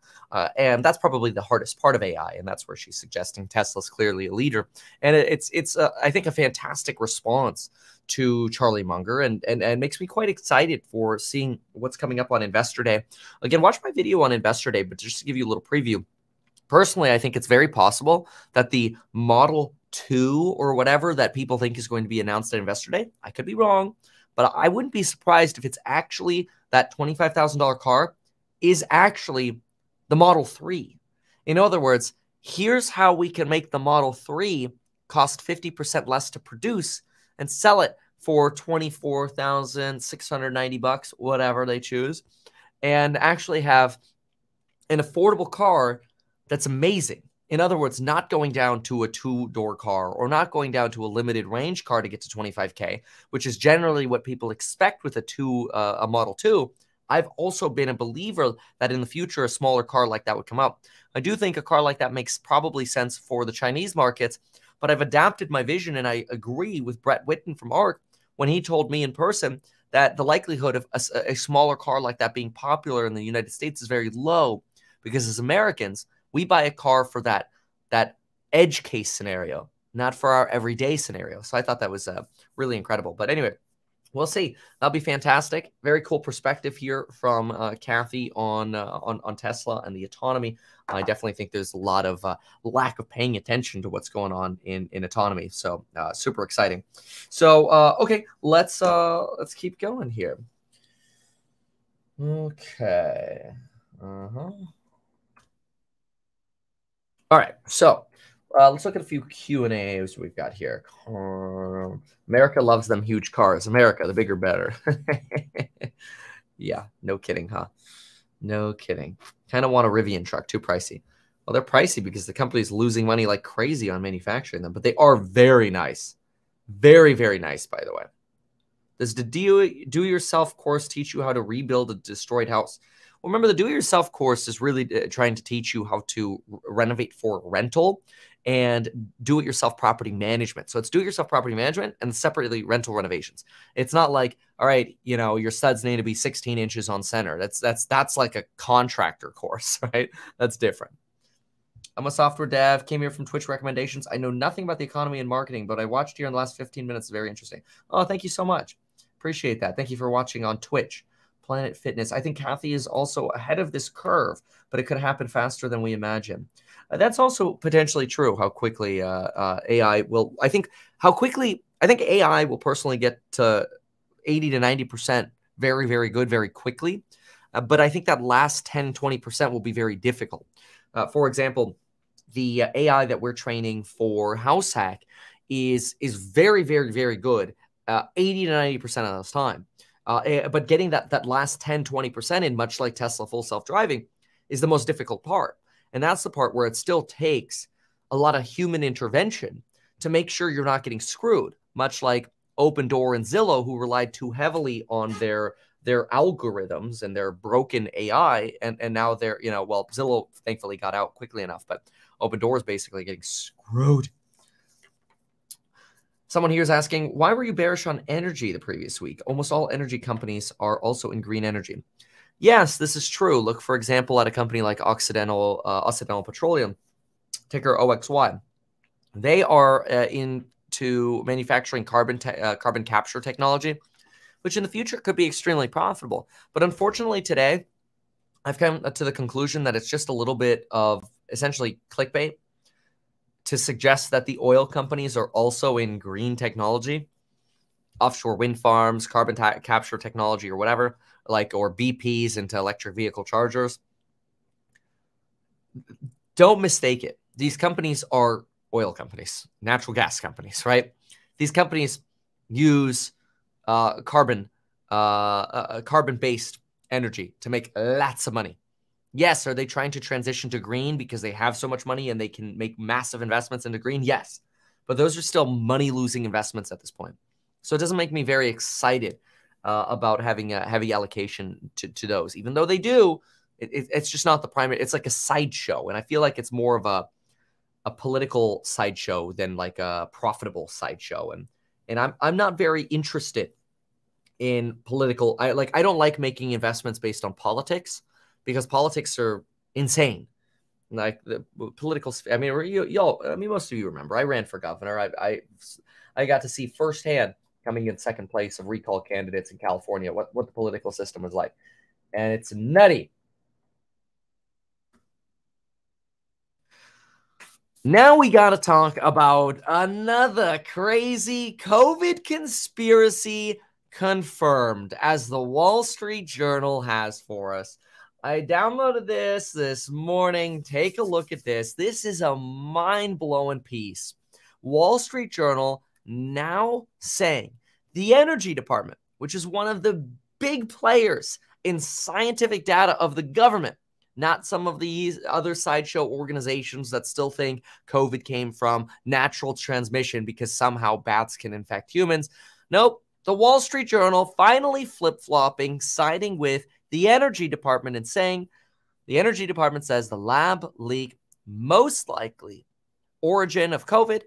And that's probably the hardest part of AI. And that's where she's suggesting Tesla's clearly a leader. And it's I think, a fantastic response to Charlie Munger and makes me quite excited for seeing what's coming up on Investor Day. Again, watch my video on Investor Day, but just to give you a little preview. Personally, I think it's very possible that the Model 2 or whatever that people think is going to be announced at Investor Day, I could be wrong, but I wouldn't be surprised if it's actually that $25,000 car is actually the Model 3. In other words, here's how we can make the Model 3 cost 50% less to produce and sell it for $24,690, whatever they choose, and actually have an affordable car that's amazing In other words, not going down to a two-door car or not going down to a limited range car to get to 25K, which is generally what people expect with a Model 2. I've also been a believer that in the future, a smaller car like that would come out. I do think a car like that makes probably sense for the Chinese markets, but I've adapted my vision, and I agree with Brett Whitten from ARC when he told me in person that the likelihood of a smaller car like that being popular in the United States is very low, because as Americans, we buy a car for that edge case scenario, not for our everyday scenario. So I thought that was really incredible. But anyway, we'll see. That'll be fantastic. Very cool perspective here from Kathy on Tesla and the autonomy. I definitely think there's a lot of lack of paying attention to what's going on in autonomy. So super exciting. So okay, let's keep going here. Okay. All right, so let's look at a few Q&As we've got here. America loves them huge cars. America, the bigger, better. Yeah, no kidding, huh? No kidding. Kind of want a Rivian truck, too pricey. Well, they're pricey because the company's losing money like crazy on manufacturing them, but they are very nice. Very, very nice, by the way. Does the do-yourself course teach you how to rebuild a destroyed house? Well, remember, the do-it-yourself course is really trying to teach you how to renovate for rental and do-it-yourself property management. So it's do-it-yourself property management and separately rental renovations. It's not like, all right, you know, your studs need to be 16 inches on center. That's like a contractor course, right? That's different. I'm a software dev, came here from Twitch recommendations. I know nothing about the economy and marketing, but I watched here in the last 15 minutes. Very interesting. Oh, thank you so much. Appreciate that. Thank you for watching on Twitch. Planet Fitness. I think Kathy is also ahead of this curve, but it could happen faster than we imagine. That's also potentially true, how quickly AI will, I think AI will personally get to 80 to 90% very, very good very quickly. But I think that last 10, 20% will be very difficult. For example, the AI that we're training for House Hack is very, very, very good 80 to 90% of the time. But getting that last 10, 20% in, much like Tesla full self-driving, is the most difficult part. And that's the part where it still takes a lot of human intervention to make sure you're not getting screwed, much like Opendoor and Zillow, who relied too heavily on their algorithms and their broken AI. And now they're, you know, well, Zillow thankfully got out quickly enough, but Opendoor is basically getting screwed. Someone here is asking, why were you bearish on energy the previous week? Almost all energy companies are also in green energy. Yes, this is true. Look, for example, at a company like Occidental Petroleum, ticker OXY. They are into manufacturing carbon capture technology, which in the future could be extremely profitable. But unfortunately today, I've come to the conclusion that it's just a little bit of essentially clickbait to suggest that the oil companies are also in green technology, offshore wind farms, carbon capture technology or whatever, or BPs into electric vehicle chargers. Don't mistake it. These companies are oil companies, natural gas companies, right? These companies use carbon-based energy to make lots of money. Yes, are they trying to transition to green because they have so much money and they can make massive investments into green? Yes, but those are still money-losing investments at this point. So it doesn't make me very excited about having a heavy allocation to those. Even though they do, it's just not the primary. It's like a sideshow, and I feel like it's more of a political sideshow than like a profitable sideshow. And I'm not very interested in political. I don't like making investments based on politics, because politics are insane. Like the political, I mean, most of you remember I ran for governor. I got to see firsthand, coming in second place of recall candidates in California, what the political system was like, and it's nutty. Now we got to talk about another crazy COVID conspiracy confirmed, as the Wall Street Journal has for us. I downloaded this morning. Take a look at this. This is a mind-blowing piece. Wall Street Journal now saying the Energy Department, which is one of the big players in scientific data of the government, not some of these other sideshow organizations that still think COVID came from natural transmission because somehow bats can infect humans. Nope. The Wall Street Journal finally flip-flopping, siding with the Energy Department and saying the Energy Department says the lab leak most likely origin of COVID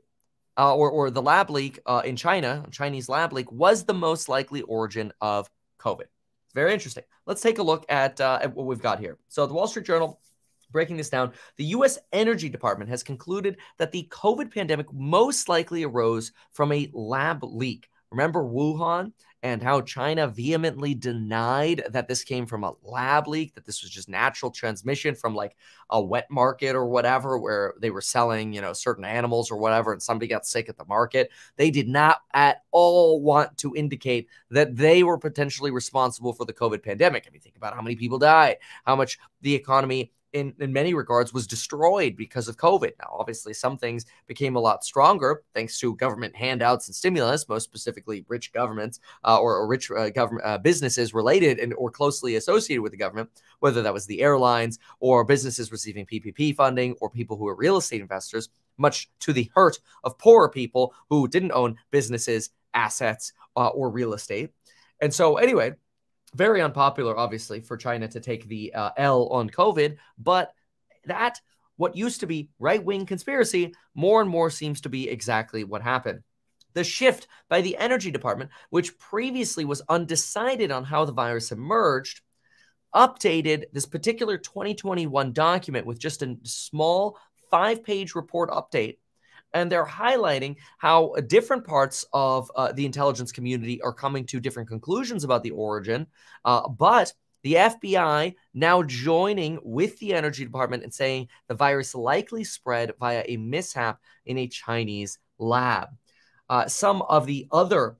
or the lab leak in China, Chinese lab leak, was the most likely origin of COVID. It's very interesting. Let's take a look at what we've got here. So the Wall Street Journal, breaking this down, the U.S. Energy Department has concluded that the COVID pandemic most likely arose from a lab leak. Remember Wuhan and how China vehemently denied that this came from a lab leak, that this was just natural transmission from like a wet market or whatever, where they were selling, certain animals or whatever, and somebody got sick at the market. They did not at all want to indicate that they were potentially responsible for the COVID pandemic. I mean, think about how many people died, how much the economy in many regards was destroyed because of COVID. Now, obviously, some things became a lot stronger thanks to government handouts and stimulus, most specifically rich governments or rich government businesses related and or closely associated with the government, whether that was the airlines or businesses receiving PPP funding or people who are real estate investors, much to the hurt of poorer people who didn't own businesses, assets, or real estate. And so anyway, very unpopular, obviously, for China to take the L on COVID, but that, what used to be right-wing conspiracy, more and more seems to be exactly what happened. The shift by the Energy Department, which previously was undecided on how the virus emerged, updated this particular 2021 document with just a small 5-page report update. And they're highlighting how different parts of the intelligence community are coming to different conclusions about the origin. But the FBI now joining with the Energy Department and saying the virus likely spread via a mishap in a Chinese lab. Some of the other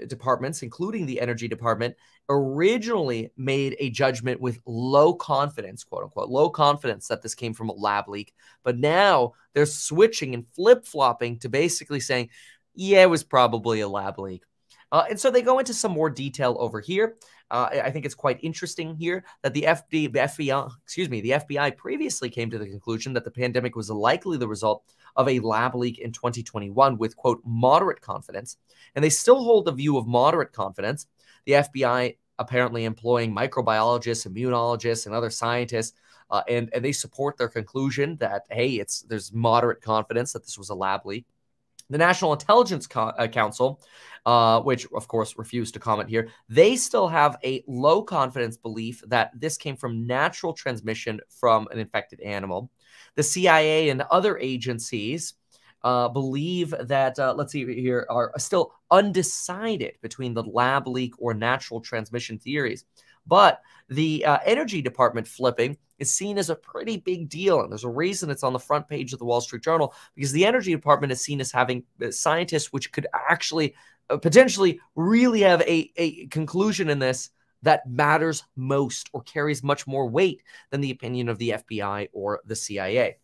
departments, including the Energy Department, originally made a judgment with low confidence, quote unquote, low confidence that this came from a lab leak. But now they're switching and flip-flopping to basically saying, yeah, it was probably a lab leak. And so they go into some more detail over here. I think it's quite interesting here that the FBI previously came to the conclusion that the pandemic was likely the result of a lab leak in 2021 with, quote, moderate confidence. And they still hold the view of moderate confidence. The FBI apparently employing microbiologists, immunologists, and other scientists, and they support their conclusion that, hey, there's moderate confidence that this was a lab leak. The National Intelligence Council, which, of course, refused to comment here, they still have a low confidence belief that this came from natural transmission from an infected animal. The CIA and other agencies believe that, let's see here, are still undecided between the lab leak or natural transmission theories. But the Energy Department flipping is seen as a pretty big deal. And there's a reason it's on the front page of the Wall Street Journal, because the Energy Department is seen as having scientists which could actually potentially really have a conclusion in this that matters most or carries much more weight than the opinion of the FBI or the CIA.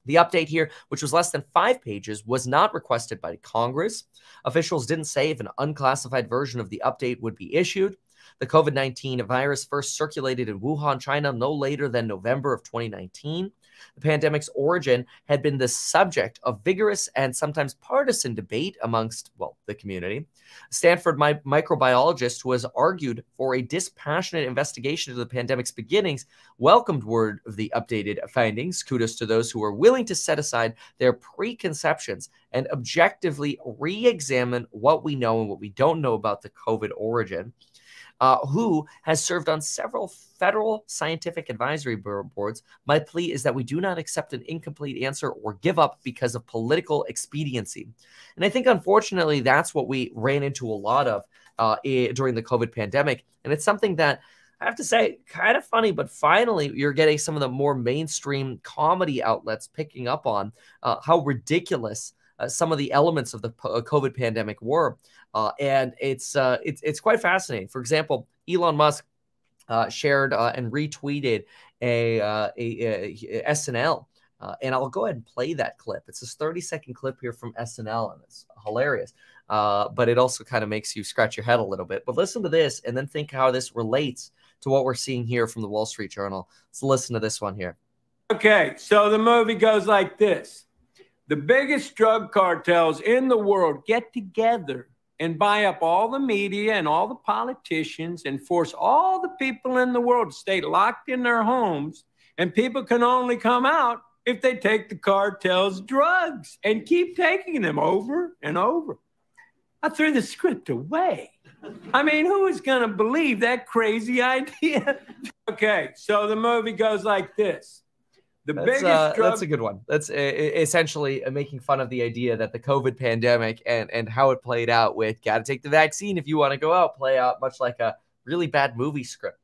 The update here, which was less than 5 pages, was not requested by Congress. Officials didn't say if an unclassified version of the update would be issued. The COVID-19 virus first circulated in Wuhan, China, no later than November of 2019. The pandemic's origin had been the subject of vigorous and sometimes partisan debate amongst, well, the community. Stanford microbiologist who has argued for a dispassionate investigation of the pandemic's beginnings welcomed word of the updated findings. Kudos to those who are willing to set aside their preconceptions and objectively re-examine what we know and what we don't know about the COVID origin. Who has served on several federal scientific advisory boards. My plea is that we do not accept an incomplete answer or give up because of political expediency. And I think, unfortunately, that's what we ran into a lot of during the COVID pandemic. And it's something that, I have to say, kind of funny, but finally you're getting some of the more mainstream comedy outlets picking up on how ridiculous some of the elements of the COVID pandemic were. And it's quite fascinating. For example, Elon Musk shared and retweeted a SNL, and I'll go ahead and play that clip. It's this 30-second clip here from SNL, and it's hilarious. but it also kind of makes you scratch your head a little bit. But listen to this and then think how this relates to what we're seeing here from the Wall Street Journal. Let's listen to this one here. Okay, so the movie goes like this. The biggest drug cartels in the world get together and buy up all the media and all the politicians and force all the people in the world to stay locked in their homes. And people can only come out if they take the cartel's drugs and keep taking them over and over. I threw the script away. I mean, who is going to believe that crazy idea? Okay, so the movie goes like this. That's a good one. That's essentially making fun of the idea that the COVID pandemic and how it played out with got to take the vaccine if you want to go out, play out much like a really bad movie script.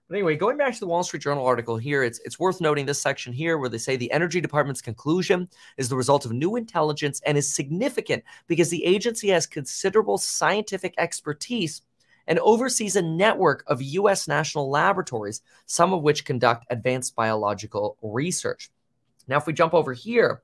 But anyway, going back to the Wall Street Journal article here, it's worth noting this section here where they say the Energy Department's conclusion is the result of new intelligence and is significant because the agency has considerable scientific expertise and oversees a network of U.S. national laboratories, some of which conduct advanced biological research. Now, if we jump over here,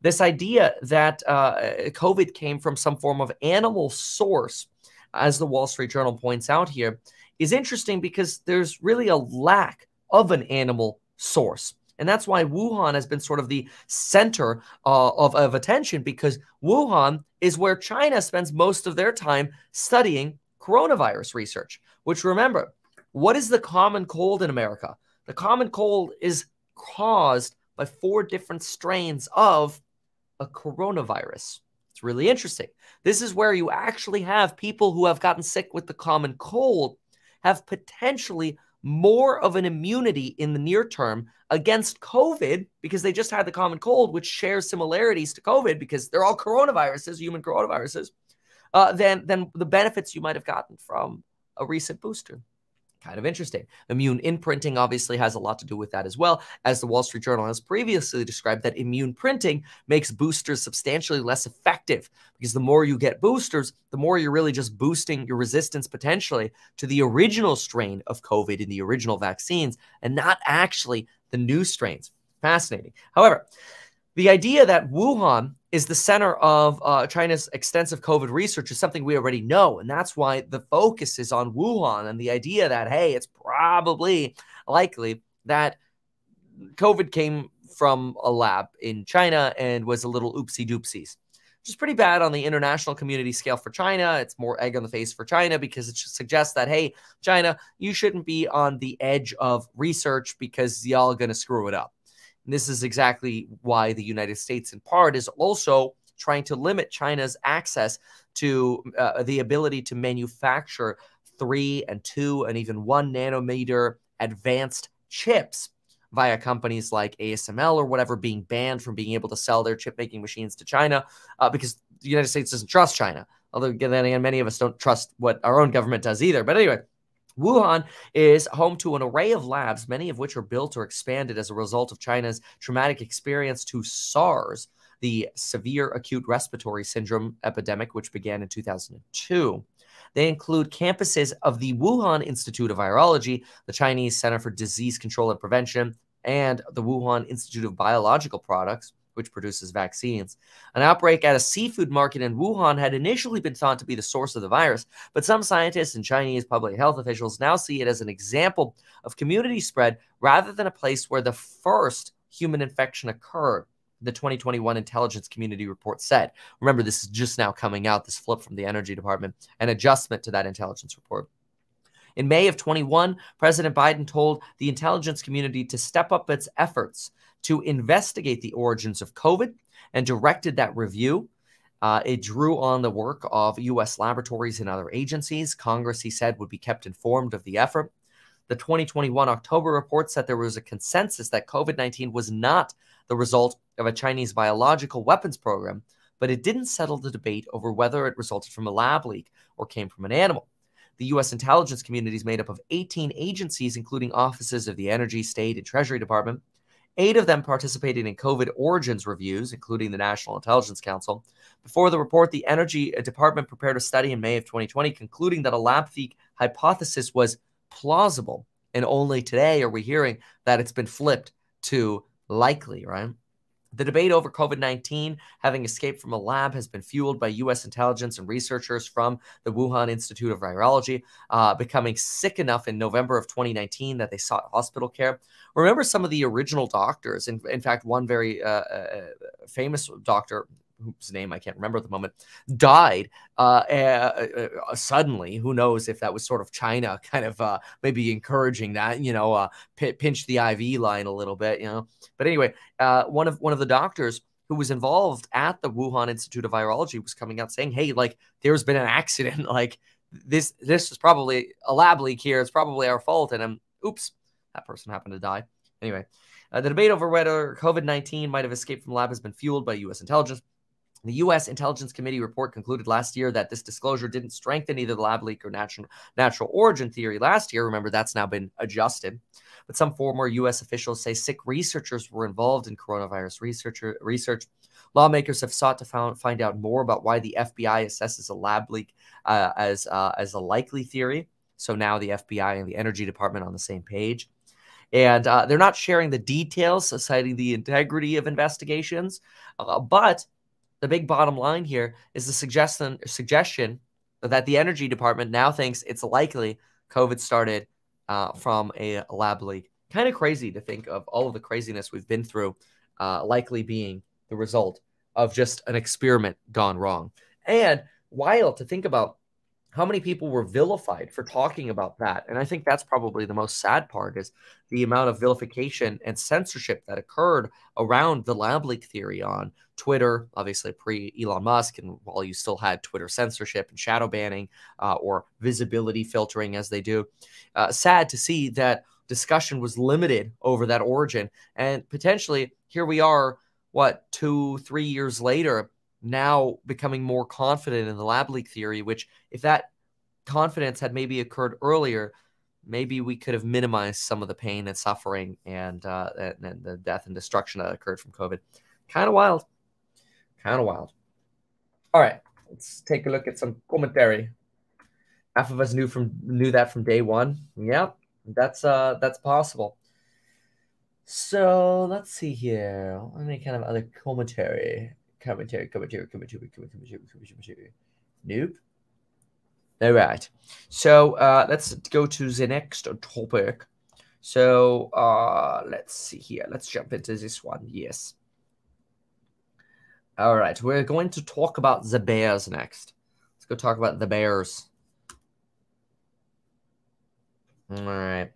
this idea that COVID came from some form of animal source, as the Wall Street Journal points out here, is interesting because there's really a lack of an animal source. And that's why Wuhan has been sort of the center of attention, because Wuhan is where China spends most of their time studying coronavirus research, which, remember, what is the common cold in America? The common cold is caused by 4 different strains of a coronavirus. It's really interesting. This is where you actually have people who have gotten sick with the common cold have potentially more of an immunity in the near term against COVID because they just had the common cold, which shares similarities to COVID because they're all coronaviruses, human coronaviruses, than the benefits you might have gotten from a recent booster. Kind of interesting. Immune imprinting obviously has a lot to do with that as well, as the Wall Street Journal has previously described that immune printing makes boosters substantially less effective because the more you get boosters, the more you're really just boosting your resistance potentially to the original strain of COVID in the original vaccines and not actually the new strains. Fascinating. However, the idea that Wuhan is the center of China's extensive COVID research is something we already know. And that's why the focus is on Wuhan and the idea that, hey, it's probably likely that COVID came from a lab in China and was a little oopsie-doopsies, which is pretty bad on the international community scale for China. It's more egg on the face for China because it suggests that, hey, China, you shouldn't be on the edge of research because y'all are going to screw it up. And this is exactly why the United States, in part, is also trying to limit China's access to the ability to manufacture 3 and 2 and even 1 nanometer advanced chips via companies like ASML or whatever being banned from being able to sell their chip-making machines to China because the United States doesn't trust China. Although, again, many of us don't trust what our own government does either. But anyway, Wuhan is home to an array of labs, many of which are built or expanded as a result of China's traumatic experience to SARS, the severe acute respiratory syndrome epidemic, which began in 2002. They include campuses of the Wuhan Institute of Virology, the Chinese Center for Disease Control and Prevention, and the Wuhan Institute of Biological Products, which produces vaccines. An outbreak at a seafood market in Wuhan had initially been thought to be the source of the virus, but some scientists and Chinese public health officials now see it as an example of community spread rather than a place where the first human infection occurred, the 2021 Intelligence Community Report said. Remember, this is just now coming out, this flip from the Energy Department, an adjustment to that intelligence report. In May of 21, President Biden told the intelligence community to step up its efforts to investigate the origins of COVID and directed that review. It drew on the work of U.S. laboratories and other agencies. Congress, he said, would be kept informed of the effort. The 2021 October report said there was a consensus that COVID-19 was not the result of a Chinese biological weapons program, but it didn't settle the debate over whether it resulted from a lab leak or came from an animal. The U.S. intelligence community is made up of 18 agencies, including offices of the Energy, State, and Treasury Department. 8 of them participated in COVID origins reviews, including the National Intelligence Council. Before the report, the Energy Department prepared a study in May of 2020, concluding that a lab leak hypothesis was plausible. And only today are we hearing that it's been flipped to likely, right? The debate over COVID-19 having escaped from a lab has been fueled by U.S. intelligence and researchers from the Wuhan Institute of Virology becoming sick enough in November of 2019 that they sought hospital care. Remember some of the original doctors. In fact, one very famous doctor, whose name I can't remember at the moment, died suddenly. Who knows if that was sort of China kind of maybe encouraging that, pinch the IV line a little bit, But anyway, one of the doctors who was involved at the Wuhan Institute of Virology was coming out saying, hey, like, there's been an accident. Like, this is probably a lab leak here. It's probably our fault. And oops, that person happened to die. Anyway, the debate over whether COVID-19 might have escaped from the lab has been fueled by U.S. intelligence. The U.S. Intelligence Committee report concluded last year that this disclosure didn't strengthen either the lab leak or natural origin theory last year. Remember, that's now been adjusted. But some former U.S. officials say sick researchers were involved in coronavirus research. Lawmakers have sought to find out more about why the FBI assesses a lab leak as a likely theory. So now the FBI and the Energy Department on the same page. And they're not sharing the details, citing the integrity of investigations. But the big bottom line here is the suggestion that the Energy Department now thinks it's likely COVID started from a lab leak. Kind of crazy to think of all of the craziness we've been through likely being the result of just an experiment gone wrong. And wild to think about how many people were vilified for talking about that. And I think that's probably the most sad part, is the amount of vilification and censorship that occurred around the lab leak theory on Twitter, obviously pre-Elon Musk, and while you still had Twitter censorship and shadow banning or visibility filtering as they do. Sad to see that discussion was limited over that origin. And potentially, here we are, 2-3 years later, now becoming more confident in the lab leak theory, which if that confidence had maybe occurred earlier, maybe we could have minimized some of the pain and suffering and the death and destruction that occurred from COVID. Kind of wild. Kind of wild. All right, let's take a look at some commentary. Half of us knew that from day one. Yeah, that's possible. So let's see here. Any kind of other commentary? Commentary. Nope. All right. So let's go to the next topic. So let's see here. Let's jump into this one. Yes. All right. We're going to talk about the Bears next. Let's go talk about the Bears. All right.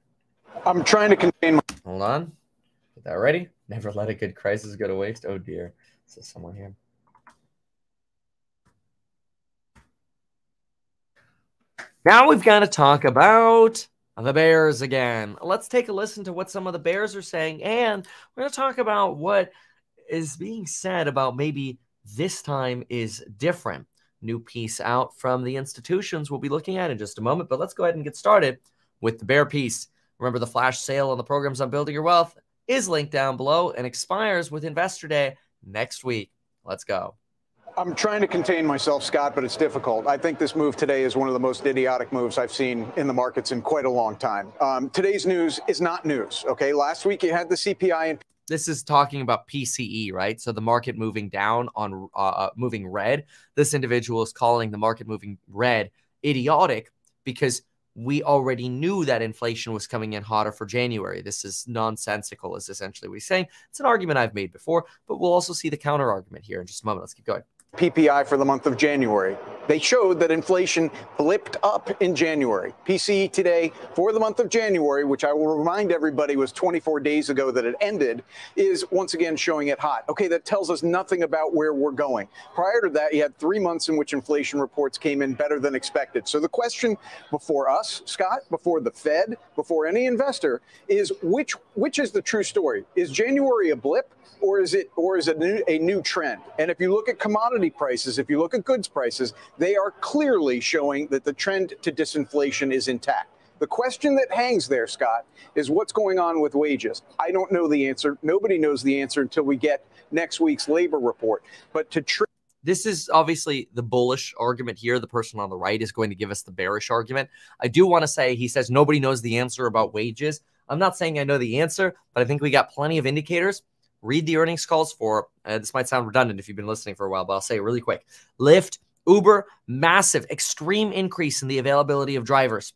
I'm trying to contain. Hold on. Get that ready. Never let a good crisis go to waste. Oh, dear. Is there someone here? Now we've got to talk about the Bears again. Let's take a listen to what some of the Bears are saying, and we're going to talk about what is being said about maybe this time is different. New piece out from the institutions we'll be looking at in just a moment, but let's go ahead and get started with the Bear piece. Remember, the flash sale on the programs on Building Your Wealth is linked down below and expires with Investor Day next week. Let's go. I'm trying to contain myself, Scott, but it's difficult. I think this move today is one of the most idiotic moves I've seen in the markets in quite a long time. Today's news is not news, okay? Last week you had the CPI and... This is talking about PCE, right? So the market moving down on moving red. This individual is calling the market moving red idiotic because we already knew that inflation was coming in hotter for January. This is nonsensical, is essentially what he's saying. It's an argument I've made before, but we'll also see the counter argument here in just a moment. Let's keep going. PPI for the month of January. They showed that inflation blipped up in January. PCE today for the month of January, which I will remind everybody was 24 days ago that it ended, is once again showing it hot. Okay, that tells us nothing about where we're going. Prior to that, you had 3 months in which inflation reports came in better than expected. So the question before us, Scott, before the Fed, before any investor, is which is the true story? Is January a blip? Or is it a new trend? And if you look at commodity prices, if you look at goods prices, they are clearly showing that the trend to disinflation is intact. The question that hangs there, Scott, is what's going on with wages? I don't know the answer. Nobody knows the answer until we get next week's labor report. But this is obviously the bullish argument here. The person on the right is going to give us the bearish argument. I do want to say, he says nobody knows the answer about wages. I'm not saying I know the answer, but I think we got plenty of indicators read the earnings calls for, this might sound redundant if you've been listening for a while, but I'll say it really quick. Lyft, Uber, massive, extreme increase in the availability of drivers.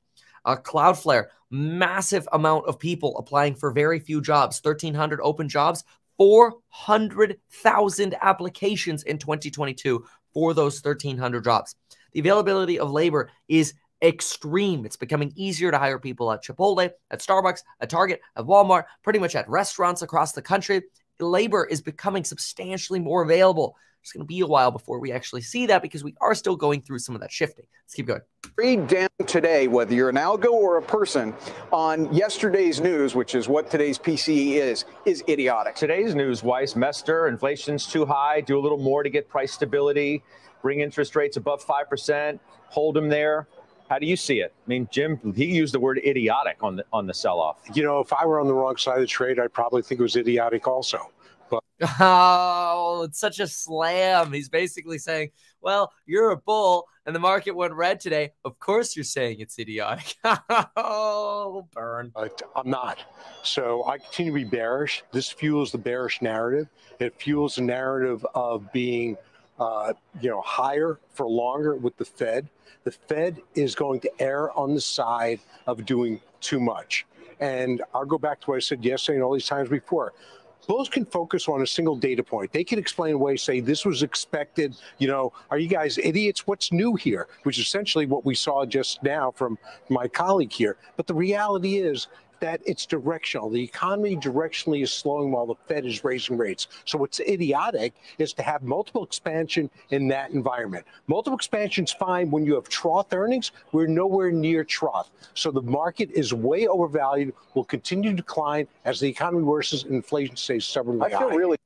Cloudflare, massive amount of people applying for very few jobs, 1,300 open jobs, 400,000 applications in 2022 for those 1,300 jobs. The availability of labor is extreme. It's becoming easier to hire people at Chipotle, at Starbucks, at Target, at Walmart, pretty much at restaurants across the country. Labor is becoming substantially more available. It's going to be a while before we actually see that because we are still going through some of that shifting. Let's keep going. Read down today, whether you're an algo or a person, on yesterday's news, which is what today's PCE is idiotic. Today's news, Weiss, Mester, inflation's too high, do a little more to get price stability, bring interest rates above 5%, hold them there. How do you see it? I mean, Jim, he used the word idiotic on the sell-off. You know, if I were on the wrong side of the trade, I'd probably think it was idiotic also. But oh, it's such a slam. He's basically saying, well, you're a bull and the market went red today. Of course you're saying it's idiotic. Oh, burn. I'm not. So I continue to be bearish. This fuels the bearish narrative. It fuels the narrative of being, higher for longer with the Fed. The Fed is going to err on the side of doing too much. And I'll go back to what I said yesterday and all these times before. Bulls can focus on a single data point. They can explain away, say, this was expected. You know, are you guys idiots? What's new here? Which is essentially what we saw just now from my colleague here. But the reality is that it's directional. The economy directionally is slowing while the Fed is raising rates. So what's idiotic is to have multiple expansion in that environment. Multiple expansion's fine when you have trough earnings. We're nowhere near trough. So the market is way overvalued, will continue to decline as the economy worsens and inflation stays stubbornly high.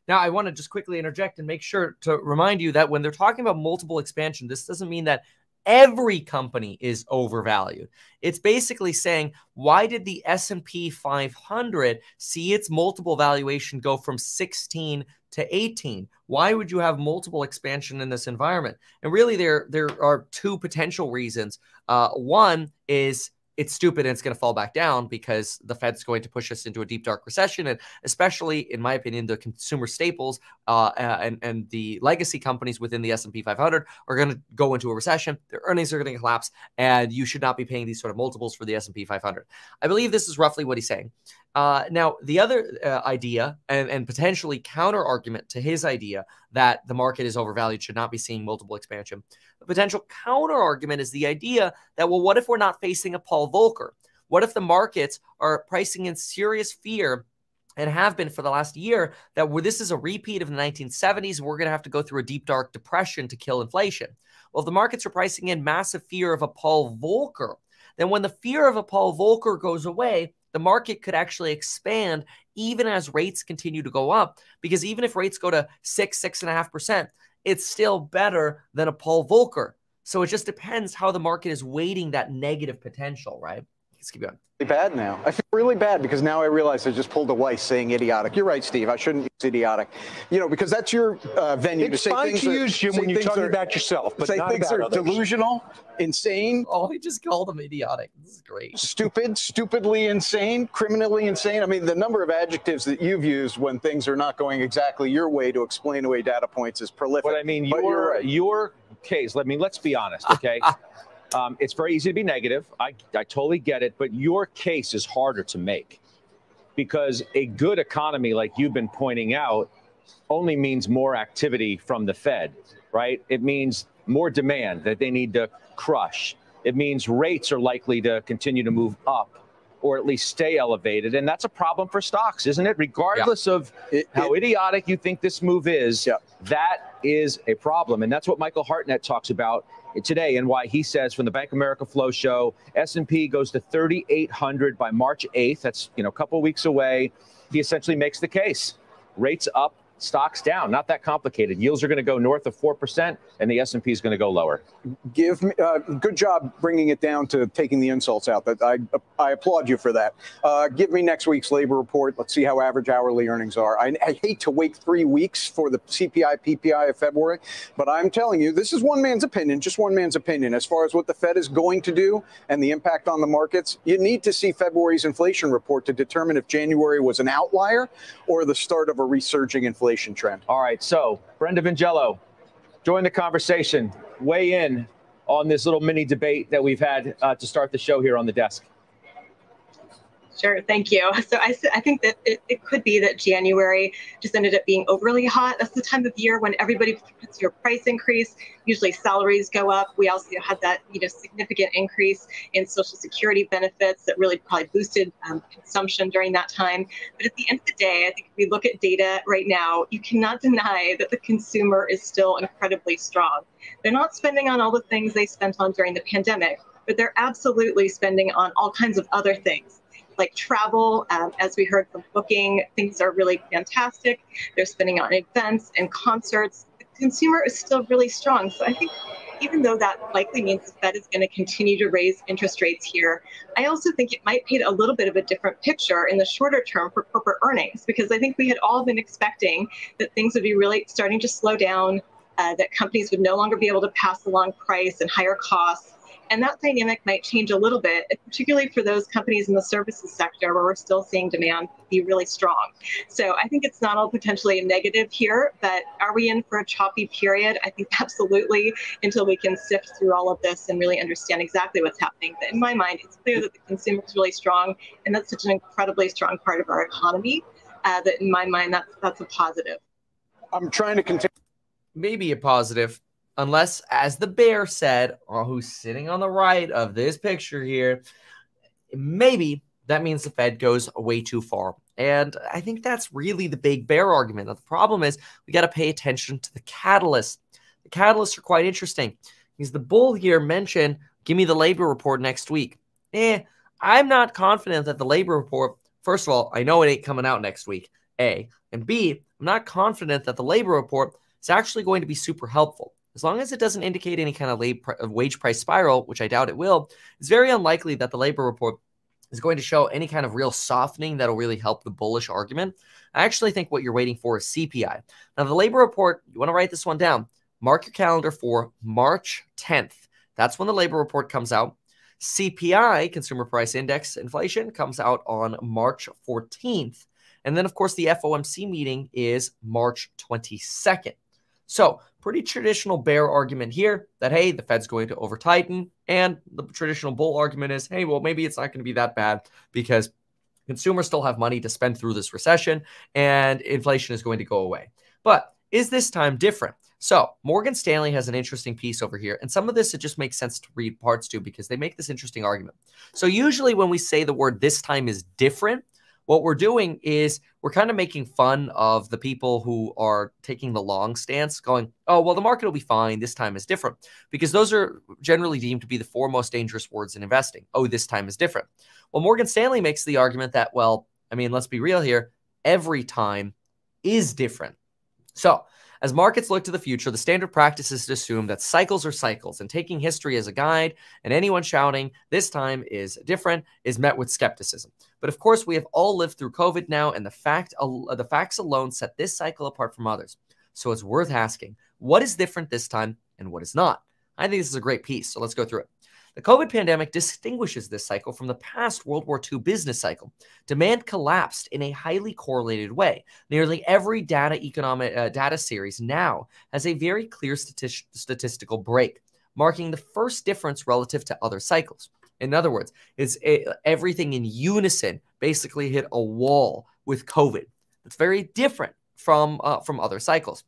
Now, I want to just quickly interject and make sure to remind you that when they're talking about multiple expansion, this doesn't mean that every company is overvalued. It's basically saying, why did the S&P 500 see its multiple valuation go from 16 to 18? Why would you have multiple expansion in this environment? And really, there are two potential reasons. One is it's stupid and it's going to fall back down because the Fed's going to push us into a deep, dark recession. And especially, in my opinion, the consumer staples and the legacy companies within the S&P 500 are going to go into a recession. Their earnings are going to collapse, and you should not be paying these sort of multiples for the S&P 500. I believe this is roughly what he's saying. Now, the other idea and potentially counter argument to his idea that the market is overvalued, should not be seeing multiple expansion. The potential counter argument is the idea that, well, what if we're not facing a Paul Volcker? What if the markets are pricing in serious fear and have been for the last year that this is a repeat of the 1970s and we're going to have to go through a deep, dark depression to kill inflation? Well, if the markets are pricing in massive fear of a Paul Volcker, then when the fear of a Paul Volcker goes away, the market could actually expand even as rates continue to go up, because even if rates go to 6.5%, it's still better than a Paul Volcker. So it just depends how the market is weighting that negative potential, right? Let's keep going. Bad now. I feel really bad because now I realize I just pulled a Weiss saying idiotic. You're right, Steve. I shouldn't use idiotic, because that's your venue to say things. It's fine to use, Jim, when you're talking about yourself, but say not things about are others. Delusional, insane. Oh, he just called them idiotic. This is great. Stupid, stupidly insane, criminally insane. I mean, the number of adjectives that you've used when things are not going exactly your way to explain away data points is prolific. But I mean, your case, let's be honest, okay? It's very easy to be negative. I totally get it. But your case is harder to make because a good economy, like you've been pointing out, only means more activity from the Fed, right? It means more demand that they need to crush. It means rates are likely to continue to move up or at least stay elevated. And that's a problem for stocks, isn't it? Regardless of how idiotic you think this move is, that is a problem. And that's what Michael Hartnett talks about today and why he says from the Bank of America Flow Show, S&P goes to 3,800 by March 8th. That's, a couple of weeks away. He essentially makes the case. Rates up stocks down. Not that complicated. Yields are going to go north of 4%, and the S&P is going to go lower. Give me good job bringing it down to taking the insults out. That I applaud you for that. Give me next week's labor report. Let's see how average hourly earnings are. I hate to wait 3 weeks for the CPI, PPI of February, but I'm telling you, this is one man's opinion, just one man's opinion. As far as what the Fed is going to do and the impact on the markets, you need to see February's inflation report to determine if January was an outlier or the start of a resurging inflation trend. All right, so Brenda Vingello, join the conversation. Weigh in on this little mini debate that we've had to start the show here on the desk. Sure, thank you. So I think that it could be that January just ended up being overly hot. That's the time of year when everybody puts your price increase. Usually salaries go up. We also had that significant increase in Social Security benefits that really probably boosted consumption during that time. But at the end of the day, I think if we look at data right now, you cannot deny that the consumer is still incredibly strong. They're not spending on all the things they spent on during the pandemic, but they're absolutely spending on all kinds of other things, like travel. As we heard from Booking, things are really fantastic. They're spending on events and concerts. The consumer is still really strong. So I think even though that likely means the Fed is going to continue to raise interest rates here, I also think it might paint a little bit of a different picture in the shorter term for corporate earnings, because I think we had all been expecting that things would be really starting to slow down, that companies would no longer be able to pass along price and higher costs. And that dynamic might change a little bit, particularly for those companies in the services sector where we're still seeing demand be really strong. So I think it's not all potentially a negative here, but are we in for a choppy period? I think absolutely, until we can sift through all of this and really understand exactly what's happening. But in my mind, it's clear that the consumer is really strong, and that's such an incredibly strong part of our economy that in my mind, that's a positive. I'm trying to continue. Maybe a positive. Unless, as the bear said, or who's sitting on the right of this picture here, maybe that means the Fed goes way too far. And I think that's really the big bear argument. Now, the problem is we got to pay attention to the catalysts. The catalysts are quite interesting. Because the bull here mentioned, give me the labor report next week. I'm not confident that the labor report, first of all, I know it ain't coming out next week, A. And B, I'm not confident that the labor report is actually going to be super helpful. As long as it doesn't indicate any kind of wage price spiral, which I doubt it will, it's very unlikely that the labor report is going to show any kind of real softening that'll really help the bullish argument. I actually think what you're waiting for is CPI. Now, the labor report, you want to write this one down. Mark your calendar for March 10th. That's when the labor report comes out. CPI, Consumer Price Index inflation, comes out on March 14th. And then, of course, the FOMC meeting is March 22nd. So pretty traditional bear argument here that, hey, the Fed's going to over tighten. And the traditional bull argument is, hey, well, maybe it's not going to be that bad because consumers still have money to spend through this recession and inflation is going to go away. But is this time different? So Morgan Stanley has an interesting piece over here. And some of this, it just makes sense to read parts to because they make this interesting argument. So usually when we say the word this time is different, what we're doing is we're kind of making fun of the people who are taking the long stance going, oh, well, the market will be fine. This time is different, because those are generally deemed to be the four most dangerous words in investing. Oh, this time is different. Well, Morgan Stanley makes the argument that, well, I mean, let's be real here. Every time is different. So as markets look to the future, the standard practice is to assume that cycles are cycles, and taking history as a guide, and anyone shouting this time is different is met with skepticism. But of course, we have all lived through COVID now, and the facts alone set this cycle apart from others. So it's worth asking, what is different this time and what is not? I think this is a great piece, so let's go through it. The COVID pandemic distinguishes this cycle from the past World War II business cycle. Demand collapsed in a highly correlated way. Nearly every data series now has a very clear statistical break, marking the first difference relative to other cycles. In other words, everything in unison basically hit a wall with COVID. It's very different from other cycles.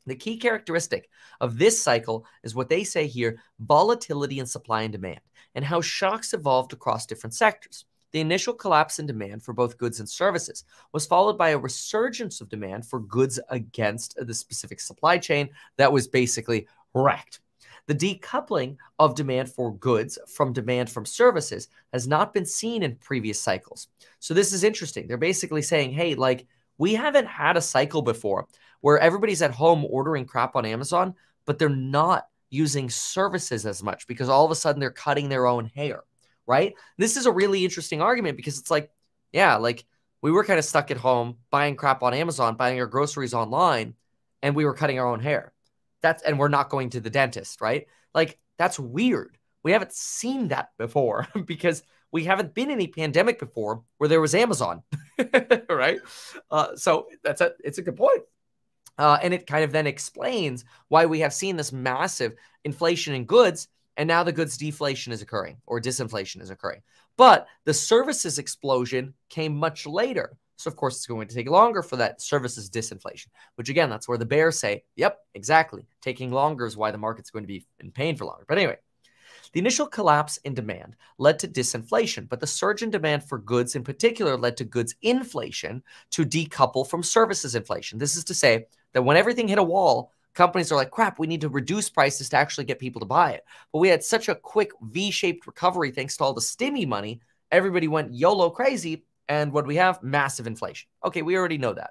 The key characteristic of this cycle is what they say here, volatility in supply and demand, and how shocks evolved across different sectors. The initial collapse in demand for both goods and services was followed by a resurgence of demand for goods against the specific supply chain that was basically wrecked. The decoupling of demand for goods from demand from services has not been seen in previous cycles. So this is interesting. They're basically saying, hey, like, We haven't had a cycle before where everybody's at home ordering crap on Amazon, but they're not using services as much because all of a sudden they're cutting their own hair, right? This is a really interesting argument because it's like, yeah, like we were kind of stuck at home buying crap on Amazon, buying our groceries online, and we were cutting our own hair. And we're not going to the dentist, right? Like, that's weird. We haven't seen that before because we haven't been in any pandemic before where there was Amazon, right? So it's a good point. And it kind of then explains why we have seen this massive inflation in goods, and now the goods deflation is occurring or disinflation is occurring. But the services explosion came much later. So, of course, it's going to take longer for that services disinflation, which, again, that's where the bears say, yep, exactly. Taking longer is why the market's going to be in pain for longer. But anyway, the initial collapse in demand led to disinflation, but the surge in demand for goods in particular led to goods inflation to decouple from services inflation. This is to say that when everything hit a wall, companies are like, crap, we need to reduce prices to actually get people to buy it. But we had such a quick V-shaped recovery thanks to all the stimmy money. Everybody went YOLO crazy. And what we have? Massive inflation. Okay, we already know that.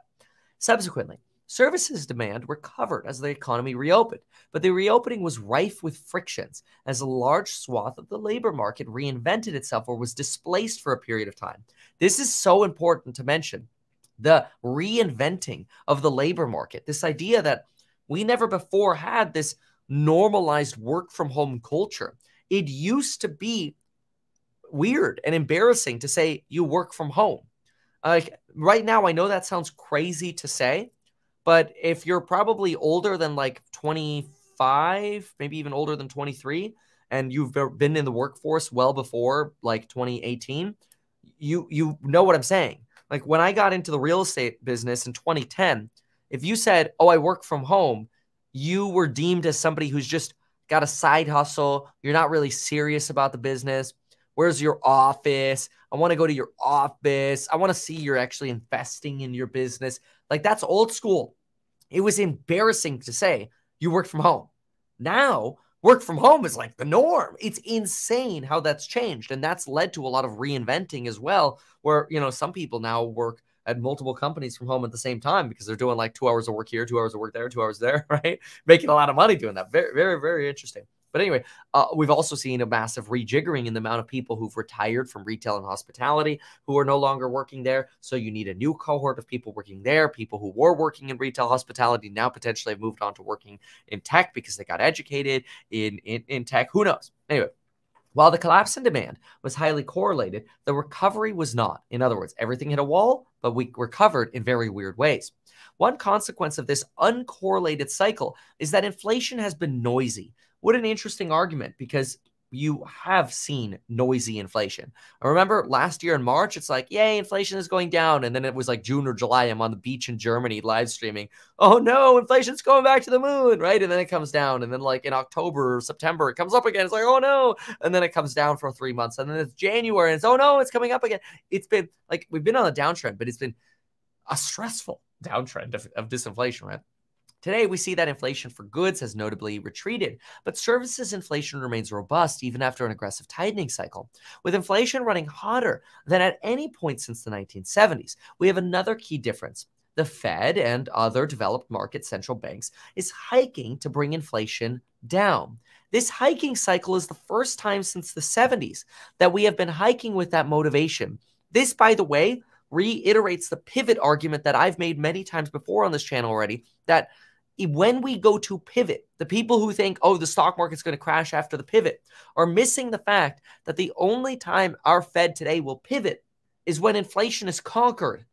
Subsequently, services demand recovered as the economy reopened, but the reopening was rife with frictions as a large swath of the labor market reinvented itself or was displaced for a period of time. This is so important to mention. The reinventing of the labor market, this idea that we never before had this normalized work from home culture. It used to be weird and embarrassing to say you work from home. Like right now, I know that sounds crazy to say, but if you're probably older than like 25, maybe even older than 23, and you've been in the workforce well before like 2018, you know what I'm saying. Like when I got into the real estate business in 2010, if you said, oh, I work from home, you were deemed as somebody who's just got a side hustle. You're not really serious about the business. Where's your office? I want to go to your office. I want to see you're actually investing in your business. Like that's old school. It was embarrassing to say you work from home. Now, work from home is like the norm. It's insane how that's changed. And that's led to a lot of reinventing as well, where, you know, some people now work at multiple companies from home at the same time because they're doing like 2 hours of work here, 2 hours of work there, 2 hours there, right? Making a lot of money doing that. Very, very, very interesting. But anyway, we've also seen a massive rejiggering in the amount of people who've retired from retail and hospitality who are no longer working there. So you need a new cohort of people working there. People who were working in retail hospitality now potentially have moved on to working in tech because they got educated in tech. Who knows? Anyway, while the collapse in demand was highly correlated, the recovery was not. In other words, everything hit a wall, but we recovered in very weird ways. One consequence of this uncorrelated cycle is that inflation has been noisy. What an interesting argument, because you have seen noisy inflation. I remember last year in March, it's like, yay, inflation is going down. And then it was like June or July, I'm on the beach in Germany live streaming. Oh no, inflation's going back to the moon, right? And then it comes down. And then like in October or September, it comes up again. It's like, oh no. And then it comes down for 3 months. And then it's January and it's, oh no, it's coming up again. It's been like, we've been on a downtrend, but it's been a stressful downtrend of disinflation, right? Today, we see that inflation for goods has notably retreated, but services inflation remains robust even after an aggressive tightening cycle. With inflation running hotter than at any point since the 1970s, we have another key difference. The Fed and other developed market central banks is hiking to bring inflation down. This hiking cycle is the first time since the 70s that we have been hiking with that motivation. This, by the way, reiterates the pivot argument that I've made many times before on this channel already, that when we go to pivot, the people who think, oh, the stock market's going to crash after the pivot are missing the fact that the only time our Fed today will pivot is when inflation is conquered.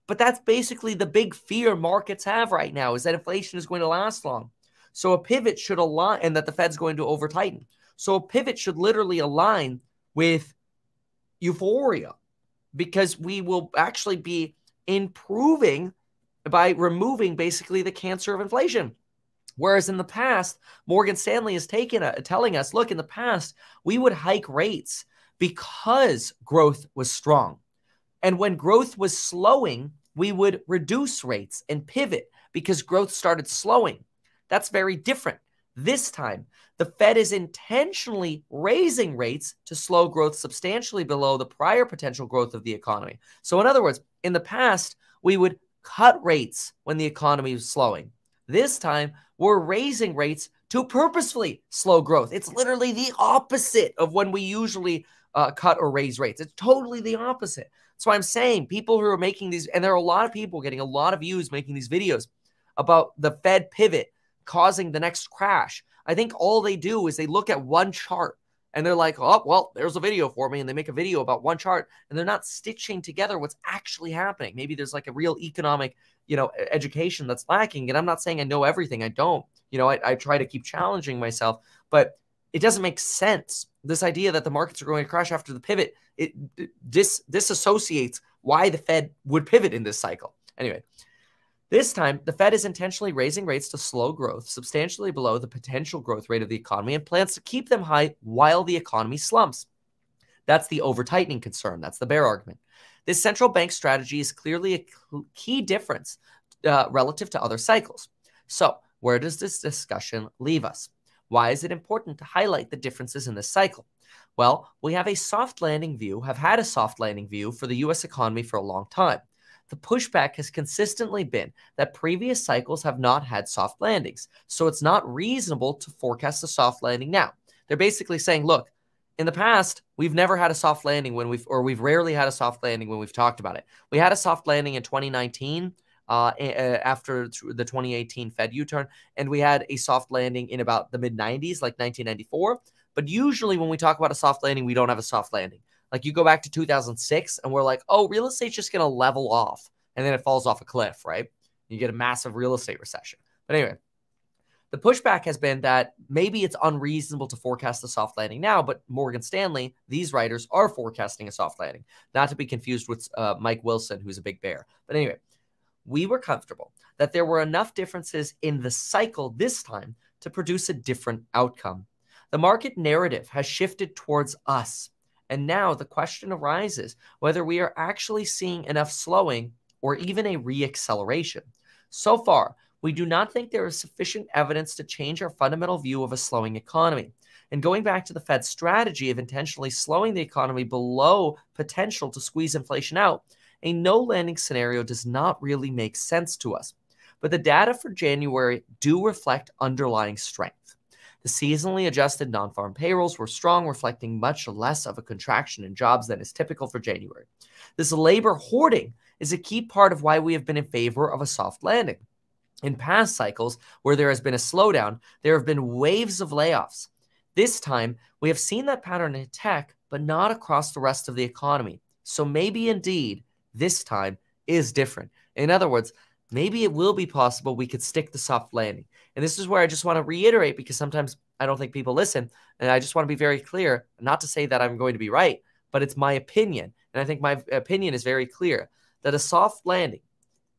But that's basically the big fear markets have right now, is that inflation is going to last long. So a pivot should align, and that the Fed's going to over tighten. So a pivot should literally align with euphoria, because we will actually be improving by removing basically the cancer of inflation. Whereas in the past, Morgan Stanley is telling us, look, in the past, we would hike rates because growth was strong. And when growth was slowing, we would reduce rates and pivot because growth started slowing. That's very different. This time, the Fed is intentionally raising rates to slow growth substantially below the prior potential growth of the economy. So in other words, in the past, we would cut rates when the economy was slowing. This time, we're raising rates to purposefully slow growth. It's literally the opposite of when we usually cut or raise rates. It's totally the opposite. That's why I'm saying people who are making these, and there are a lot of people getting a lot of views making these videos about the Fed pivot causing the next crash. I think all they do is they look at one chart and they're like, oh, well, there's a video for me. And they make a video about one chart and they're not stitching together what's actually happening. Maybe there's like a real economic, education that's lacking. And I'm not saying I know everything. I don't. I try to keep challenging myself, but it doesn't make sense. This idea that the markets are going to crash after the pivot, it disassociates why the Fed would pivot in this cycle. Anyway, this time, the Fed is intentionally raising rates to slow growth, substantially below the potential growth rate of the economy, and plans to keep them high while the economy slumps. That's the over-tightening concern. That's the bear argument. This central bank strategy is clearly a key difference relative to other cycles. So, where does this discussion leave us? Why is it important to highlight the differences in this cycle? Well, we have a soft landing view, have had a soft landing view for the U.S. economy for a long time. The pushback has consistently been that previous cycles have not had soft landings, so it's not reasonable to forecast a soft landing now. They're basically saying, look, in the past, we've never had a soft landing we've rarely had a soft landing when we've talked about it. We had a soft landing in 2019 after the 2018 Fed U-turn, and we had a soft landing in about the mid-90s, like 1994. But usually when we talk about a soft landing, we don't have a soft landing. Like you go back to 2006 and we're like, oh, real estate's just going to level off. And then it falls off a cliff, right? You get a massive real estate recession. But anyway, the pushback has been that maybe it's unreasonable to forecast a soft landing now, but Morgan Stanley, these writers are forecasting a soft landing. Not to be confused with Mike Wilson, who's a big bear. But anyway, we were comfortable that there were enough differences in the cycle this time to produce a different outcome. The market narrative has shifted towards us. And now the question arises whether we are actually seeing enough slowing or even a re-acceleration. So far, we do not think there is sufficient evidence to change our fundamental view of a slowing economy. And going back to the Fed's strategy of intentionally slowing the economy below potential to squeeze inflation out, a no-landing scenario does not really make sense to us. But the data for January do reflect underlying strength. The seasonally adjusted non-farm payrolls were strong, reflecting much less of a contraction in jobs than is typical for January. This labor hoarding is a key part of why we have been in favor of a soft landing. In past cycles, where there has been a slowdown, there have been waves of layoffs. This time, we have seen that pattern in tech, but not across the rest of the economy. So maybe indeed, this time is different. In other words, maybe it will be possible we could stick the soft landing. And this is where I just want to reiterate, because sometimes I don't think people listen, and I just want to be very clear, not to say that I'm going to be right, but it's my opinion. And I think my opinion is very clear that a soft landing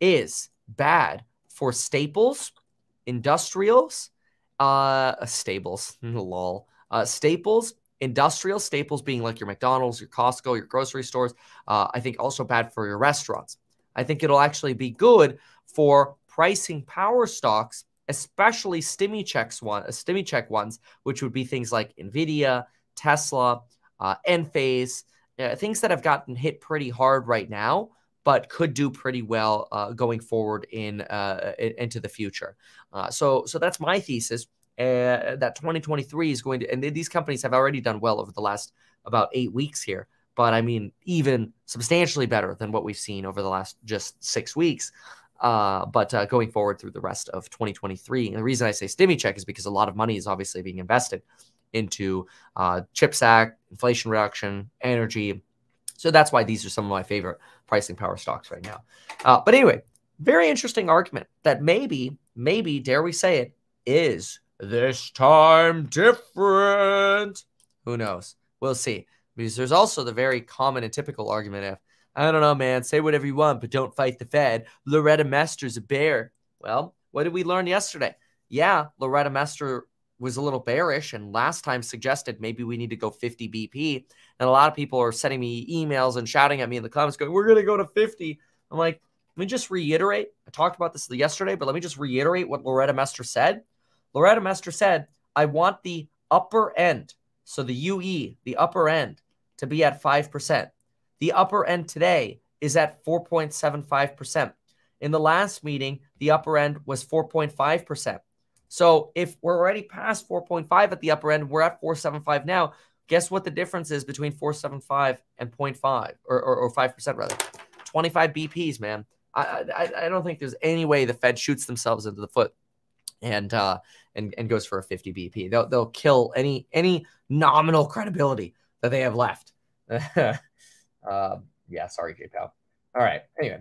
is bad for staples, industrials, staples, industrial staples being like your McDonald's, your Costco, your grocery stores. I think also bad for your restaurants. I think it'll actually be good for pricing power stocks, especially stimmy check ones, which would be things like Nvidia, Tesla, Enphase, things that have gotten hit pretty hard right now, but could do pretty well going forward into the future. So that's my thesis. That 2023 is going to, and these companies have already done well over the last about 8 weeks here, but I mean, even substantially better than what we've seen over the last just 6 weeks. But going forward through the rest of 2023. And the reason I say stimmy check is because a lot of money is obviously being invested into CHIPS Act, inflation reduction, energy. So that's why these are some of my favorite pricing power stocks right now. But anyway, very interesting argument that maybe, dare we say it, is this time different? Who knows? We'll see. Because there's also the very common and typical argument of, I don't know, man, say whatever you want, but don't fight the Fed. Loretta Mester's a bear. Well, what did we learn yesterday? Yeah, Loretta Mester was a little bearish and last time suggested maybe we need to go 50 BP. And a lot of people are sending me emails and shouting at me in the comments going, we're going to go to 50. I'm like, let me just reiterate. I talked about this yesterday, but let me just reiterate what Loretta Mester said. Loretta Mester said, I want the upper end, so the UE, the upper end, to be at 5%. The upper end today is at 4.75%. In the last meeting, the upper end was 4.5%. So if we're already past 4.5 at the upper end, we're at 4.75 now. Guess what the difference is between 4.75 and 0.5 or 5% rather? 25 BPs, man. I don't think there's any way the Fed shoots themselves into the foot and goes for a 50 BP. They'll kill any nominal credibility that they have left. Yeah, sorry, J Powell. All right. Anyway,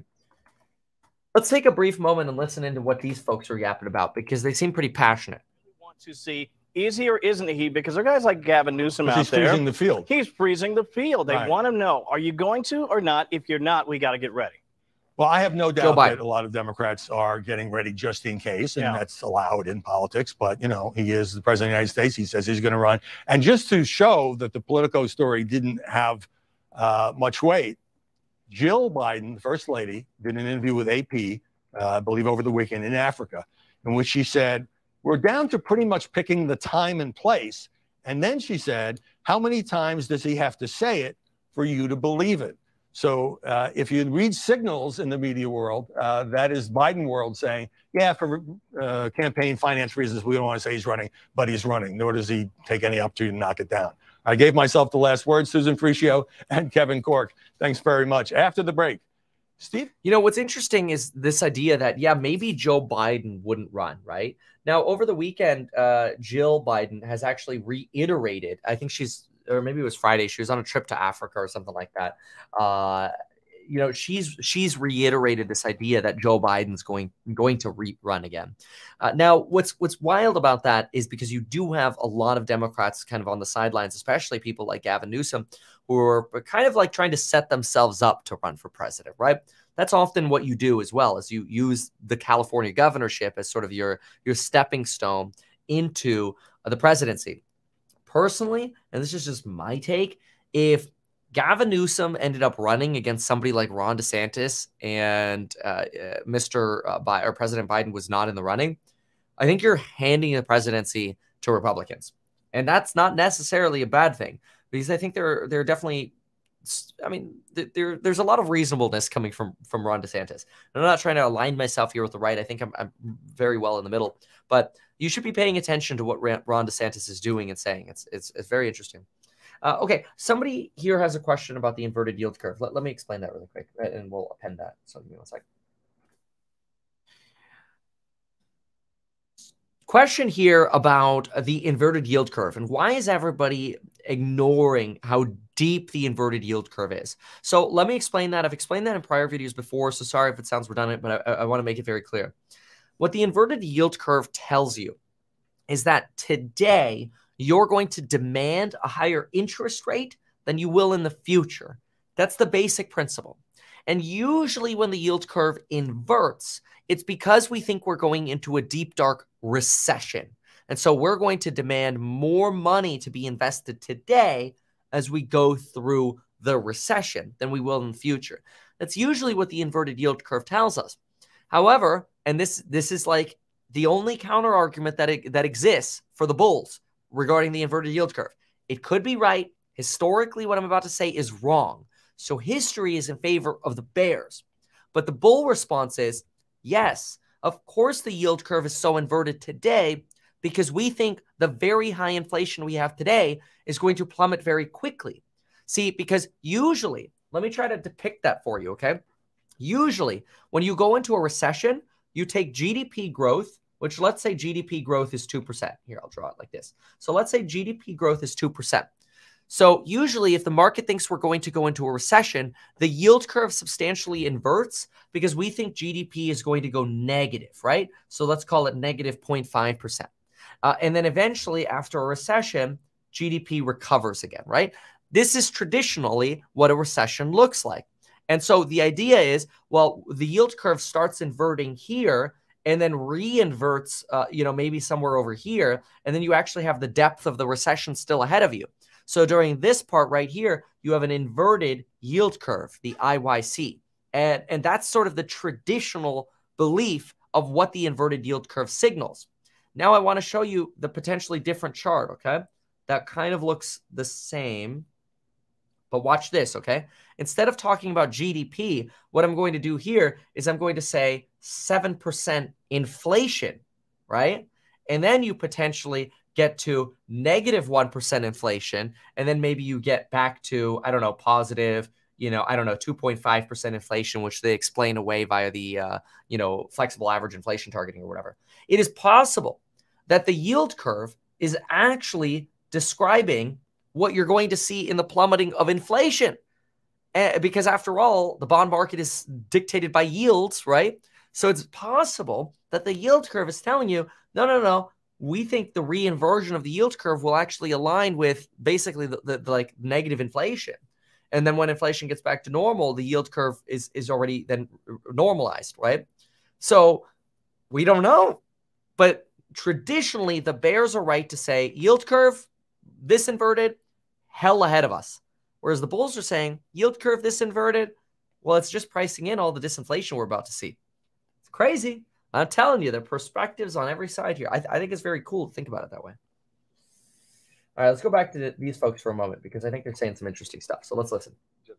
let's take a brief moment and listen into what these folks are yapping about because they seem pretty passionate. Want to see, is he or isn't he? Because there are guys like Gavin Newsom out there. He's freezing the field. He's freezing the field. They Right. want to know, are you going to or not? If you're not, we got to get ready. Well, I have no doubt that a lot of Democrats are getting ready just in case, and that's allowed in politics. But, you know, he is the president of the United States. He says he's going to run. And just to show that the Politico story didn't have much weight, Jill Biden, the first lady, did an interview with AP, I believe over the weekend in Africa, in which she said, we're down to pretty much picking the time and place. And then she said, how many times does he have to say it for you to believe it? So if you read signals in the media world, that is Biden world saying, yeah, for campaign finance reasons, we don't want to say he's running, but he's running, nor does he take any opportunity to knock it down. I gave myself the last word, Susan Frischio and Kevin Corke. Thanks very much. After the break, Steve? You know, what's interesting is this idea that, yeah, maybe Joe Biden wouldn't run, right? Now, over the weekend, Jill Biden has actually reiterated, I think she's, or maybe it was Friday, she was on a trip to Africa or something like that. You know, she's reiterated this idea that Joe Biden's going to run again. Now, what's wild about that is because you do have a lot of Democrats kind of on the sidelines, especially people like Gavin Newsom, who are kind of like trying to set themselves up to run for president, right? That's often what you do as well, as you use the California governorship as sort of your stepping stone into the presidency. Personally, and this is just my take, if Gavin Newsom ended up running against somebody like Ron DeSantis and President Biden was not in the running, I think you're handing the presidency to Republicans. And that's not necessarily a bad thing, because I think there are definitely, I mean, there's a lot of reasonableness coming from Ron DeSantis. And I'm not trying to align myself here with the right. I think I'm very well in the middle. But you should be paying attention to what Ron DeSantis is doing and saying. It's very interesting. Okay, somebody here has a question about the inverted yield curve. Let me explain that really quick, right? And we'll append that. So give me 1 second. Question here about the inverted yield curve and why is everybody ignoring how deep the inverted yield curve is? So let me explain that. I've explained that in prior videos before, so sorry if it sounds redundant, but I want to make it very clear. What the inverted yield curve tells you is that today you're going to demand a higher interest rate than you will in the future. That's the basic principle. And usually when the yield curve inverts, it's because we think we're going into a deep, dark recession. And so we're going to demand more money to be invested today as we go through the recession than we will in the future. That's usually what the inverted yield curve tells us. However, and this is like the only counter argument that exists for the bulls regarding the inverted yield curve. It could be right. Historically, what I'm about to say is wrong. So history is in favor of the bears. But the bull response is, yes, of course the yield curve is so inverted today because we think the very high inflation we have today is going to plummet very quickly. See, because usually, let me try to depict that for you, okay? Usually, when you go into a recession, you take GDP growth, which let's say GDP growth is 2%. Here, I'll draw it like this. So let's say GDP growth is 2%. So usually if the market thinks we're going to go into a recession, the yield curve substantially inverts because we think GDP is going to go negative, right? So let's call it negative 0.5%. And then eventually after a recession, GDP recovers again, right? This is traditionally what a recession looks like. And so the idea is, well, the yield curve starts inverting here and then re-inverts, maybe somewhere over here. And then you actually have the depth of the recession still ahead of you. So during this part right here, you have an inverted yield curve, the IYC. And that's sort of the traditional belief of what the inverted yield curve signals. Now I want to show you the potentially different chart, okay? That kind of looks the same, But watch this, okay? Instead of talking about GDP, what I'm going to do here is I'm going to say 7% inflation, right? And then you potentially get to negative 1% inflation, and then maybe you get back to, I don't know, positive, 2.5% inflation, which they explain away via the, flexible average inflation targeting or whatever. It is possible that the yield curve is actually describing what you're going to see in the plummeting of inflation. Because after all, the bond market is dictated by yields, right? So it's possible that the yield curve is telling you, no, we think the reinversion of the yield curve will actually align with basically the like negative inflation. And then when inflation gets back to normal, the yield curve is already then normalized, right? So we don't know. But traditionally, the bears are right to say yield curve, this inverted, hell ahead of us. Whereas the bulls are saying yield curve, this inverted, well, it's just pricing in all the disinflation we're about to see. It's crazy. I'm telling you, there are perspectives on every side here. I think it's very cool to think about it that way. All right, let's go back to these folks for a moment because I think they're saying some interesting stuff. So let's listen.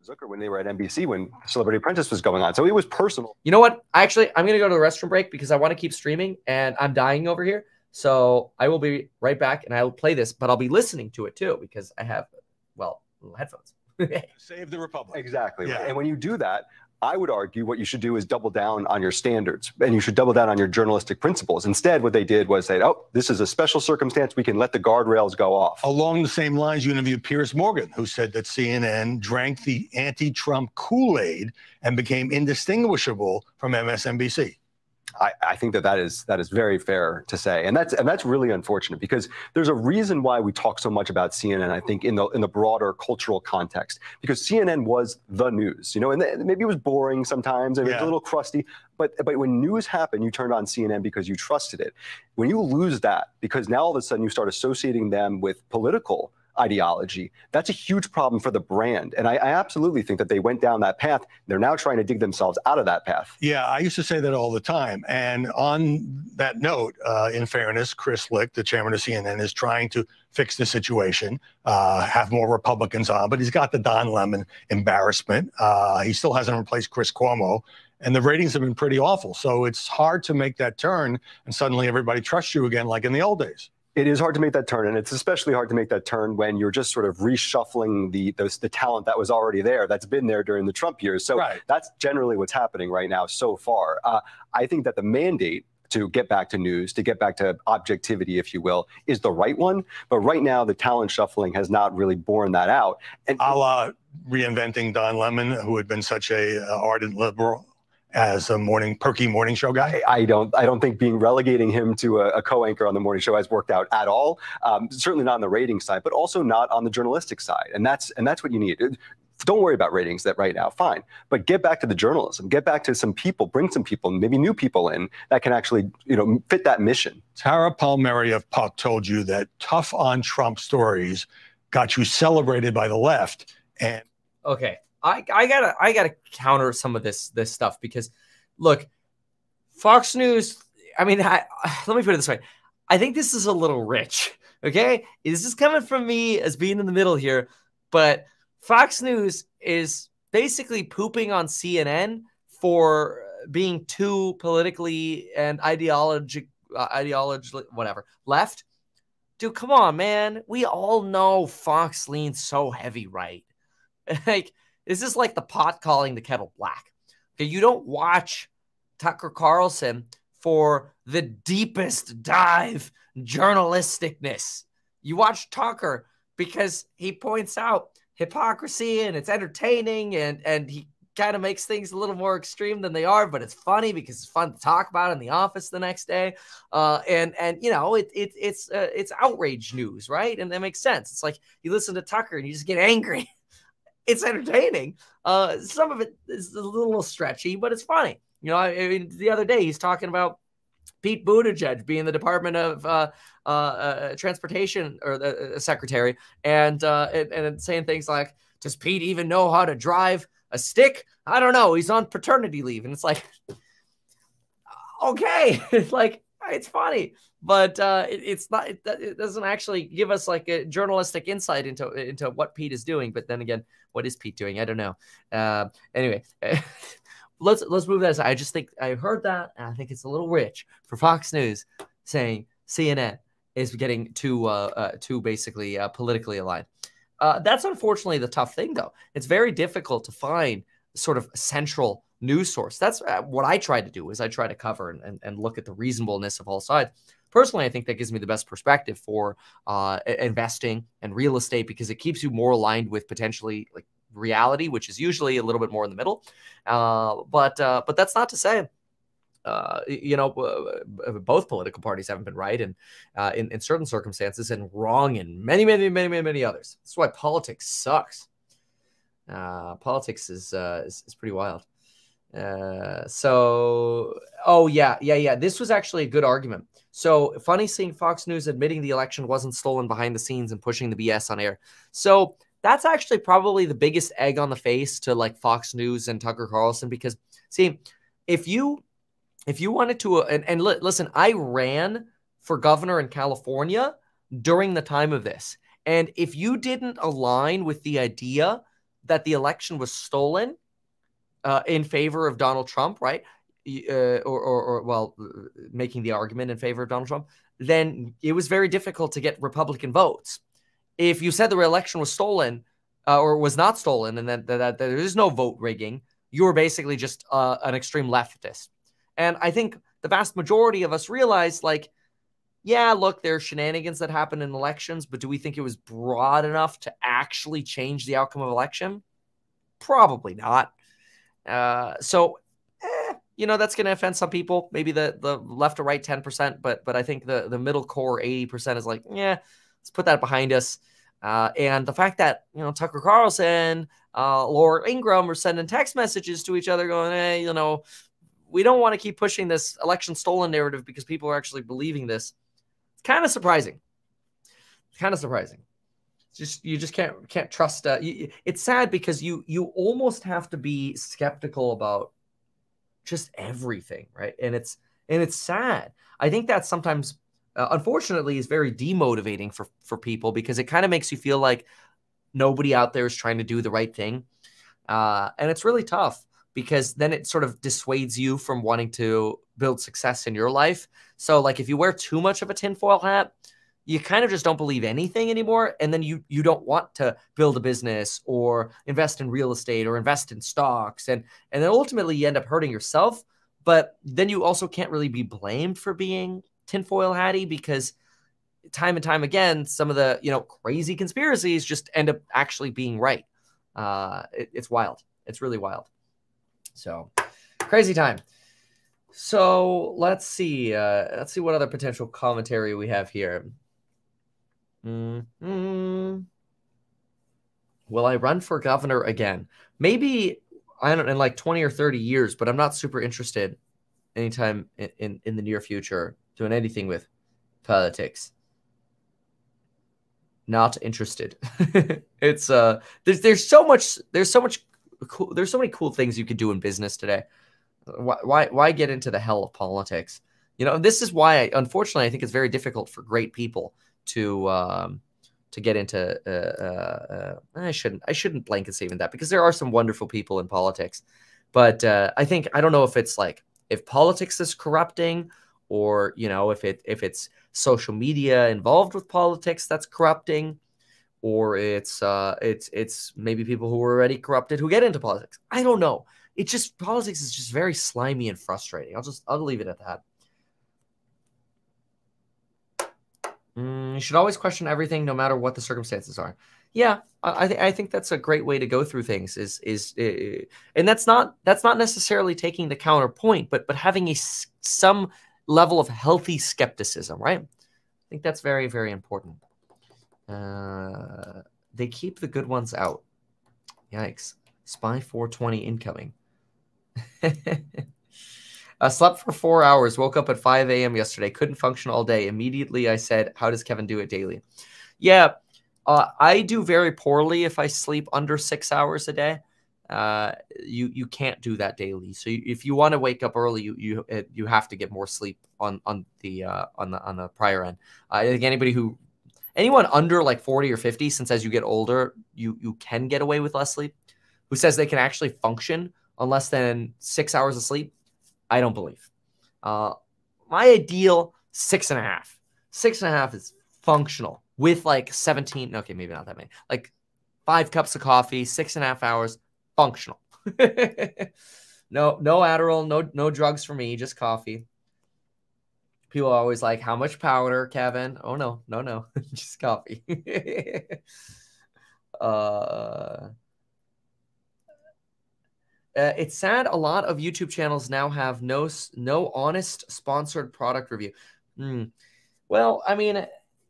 Zucker when they were at NBC when Celebrity Apprentice was going on. So it was personal. You know what? I'm going to go to the restroom break because I want to keep streaming and I'm dying over here. So I will be right back and I will play this, but I'll be listening to it too because I have, well, little headphones. Save the Republic. Exactly. Yeah. And when you do that, I would argue what you should do is double down on your standards and you should double down on your journalistic principles. Instead, what they did was say, oh, this is a special circumstance. We can let the guardrails go off. Along the same lines, you interviewed Piers Morgan, who said that CNN drank the anti-Trump Kool-Aid and became indistinguishable from MSNBC. I think that is very fair to say, and that's really unfortunate because there's a reason why we talk so much about CNN. I think in the broader cultural context, because CNN was the news, and maybe it was boring sometimes and it was a little crusty, but when news happened, you turned on CNN because you trusted it. When you lose that, because now all of a sudden you start associating them with political ideology, that's a huge problem for the brand. And I absolutely think that they went down that path. They're now trying to dig themselves out of that path. Yeah, I used to say that all the time. And on that note, in fairness, Chris Licht, the chairman of CNN, is trying to fix the situation, have more Republicans on, but he's got the Don Lemon embarrassment. He still hasn't replaced Chris Cuomo. And the ratings have been pretty awful. So it's hard to make that turn and suddenly everybody trusts you again like in the old days. It is hard to make that turn, and it's especially hard to make that turn when you're just sort of reshuffling the talent that was already there, that's been there during the Trump years. So that's generally what's happening right now so far. I think that the mandate to get back to news, to get back to objectivity, if you will, is the right one. But right now, the talent shuffling has not really borne that out. And a la reinventing Don Lemon, who had been such a ardent liberal, as a perky morning show guy? I don't think relegating him to a co-anchor on the morning show has worked out at all. Certainly not on the ratings side, but also not on the journalistic side. And that's what you need. Don't worry about ratings right now, fine. But get back to the journalism, get back to some people, bring some people, maybe new people in that can actually, fit that mission. Tara Palmieri of Puck told you that tough on Trump stories got you celebrated by the left. And okay. I gotta counter some of this stuff because, look, Fox News. I mean, let me put it this way: I think this is a little rich. Okay, this is coming from me as being in the middle here, but Fox News is basically pooping on CNN for being too politically and ideology whatever left. Dude, come on, man. We all know Fox leans so heavy right. Like. This is like the pot calling the kettle black. Okay, you don't watch Tucker Carlson for the deepest dive journalisticness. You watch Tucker because he points out hypocrisy and it's entertaining and he kind of makes things a little more extreme than they are, but it's funny because it's fun to talk about in the office the next day. It's outrage news, right? And that makes sense. It's like you listen to Tucker and you just get angry. It's entertaining. Some of it is a little stretchy, but it's funny. I mean, the other day he's talking about Pete Buttigieg being the Department of Transportation or the secretary, and saying things like, "Does Pete even know how to drive a stick? I don't know. He's on paternity leave," and it's like, okay, it's like It's funny, but it's not. It doesn't actually give us like a journalistic insight into what Pete is doing. But then again, what is Pete doing? I don't know. Anyway, let's move that aside. I just think I heard that, and I think it's a little rich for Fox News saying CNN is getting too basically politically aligned. That's unfortunately the tough thing, though. It's very difficult to find sort of central news source. That's what I try to do, is I try to cover and look at the reasonableness of all sides. Personally, I think that gives me the best perspective for investing and real estate, because it keeps you more aligned with potentially like reality, which is usually a little bit more in the middle. But that's not to say, both political parties haven't been right, and in certain circumstances, and wrong in many others. That's why politics sucks. Politics is pretty wild. This was actually a good argument. So funny seeing Fox News admitting the election wasn't stolen behind the scenes and pushing the BS on air. So that's actually probably the biggest egg on the face to like Fox News and Tucker Carlson, because see, if you wanted to, listen, I ran for governor in California during the time of this. And if you didn't align with the idea that the election was stolen in favor of Donald Trump, right? Making the argument in favor of Donald Trump, then it was very difficult to get Republican votes. If you said the election was stolen or was not stolen, and that there is no vote rigging, you were basically just an extreme leftist. And I think the vast majority of us realize, like, yeah, look, there are shenanigans that happen in elections, but do we think it was broad enough to actually change the outcome of election? Probably not. That's going to offend some people, maybe the left or right 10%, but I think the middle core 80% is like, yeah, let's put that behind us. And the fact that, Tucker Carlson, Laura Ingraham are sending text messages to each other going, hey, we don't want to keep pushing this election stolen narrative because people are actually believing this. It's kind of surprising. You just can't trust. It's sad because you almost have to be skeptical about just everything, right? And it's sad. I think that sometimes, unfortunately, is very demotivating for people, because it kind of makes you feel like nobody out there is trying to do the right thing, and it's really tough, because then it sort of dissuades you from wanting to build success in your life. So, like, if you wear too much of a tinfoil hat, you kind of just don't believe anything anymore. And then you don't want to build a business or invest in real estate or invest in stocks. And then ultimately you end up hurting yourself. But then you also can't really be blamed for being tinfoil hatty, because time and time again, some of the, crazy conspiracies just end up actually being right. It's wild. It's really wild. So crazy time. So let's see what other potential commentary we have here. Will I run for governor again? Maybe, I don't know, in like 20 or 30 years, but I'm not super interested anytime in the near future doing anything with politics. Not interested. It's there's so many cool things you could do in business today. Why get into the hell of politics? This is why, unfortunately, I think it's very difficult for great people to get into. I shouldn't blanket statement that, because there are some wonderful people in politics, but I don't know if politics is corrupting, or if it's social media involved with politics that's corrupting, or it's maybe people who are already corrupted who get into politics. I don't know. Politics is just very slimy and frustrating. I'll leave it at that. You should always question everything, no matter what the circumstances are. Yeah, I think that's a great way to go through things. And that's not necessarily taking the counterpoint, but having some level of healthy skepticism, right? I think that's very, very important. They keep the good ones out. Yikes! Spy 420 incoming. I slept for 4 hours, woke up at 5 a.m. yesterday, couldn't function all day. Immediately I said, how does Kevin do it daily? Yeah, I do very poorly if I sleep under 6 hours a day. you can't do that daily. So if you want to wake up early, you have to get more sleep on the prior end. I think anyone under like 40 or 50, since as you get older, you can get away with less sleep, who says they can actually function on less than 6 hours of sleep, I don't believe. My ideal 6.5. 6.5 is functional with like 17. Okay, maybe not that many. Like 5 cups of coffee, 6.5 hours, functional. No Adderall, no drugs for me, just coffee. People are always like, how much powder, Kevin? Oh, no, just coffee. It's sad a lot of YouTube channels now have no honest sponsored product review. Well, I mean,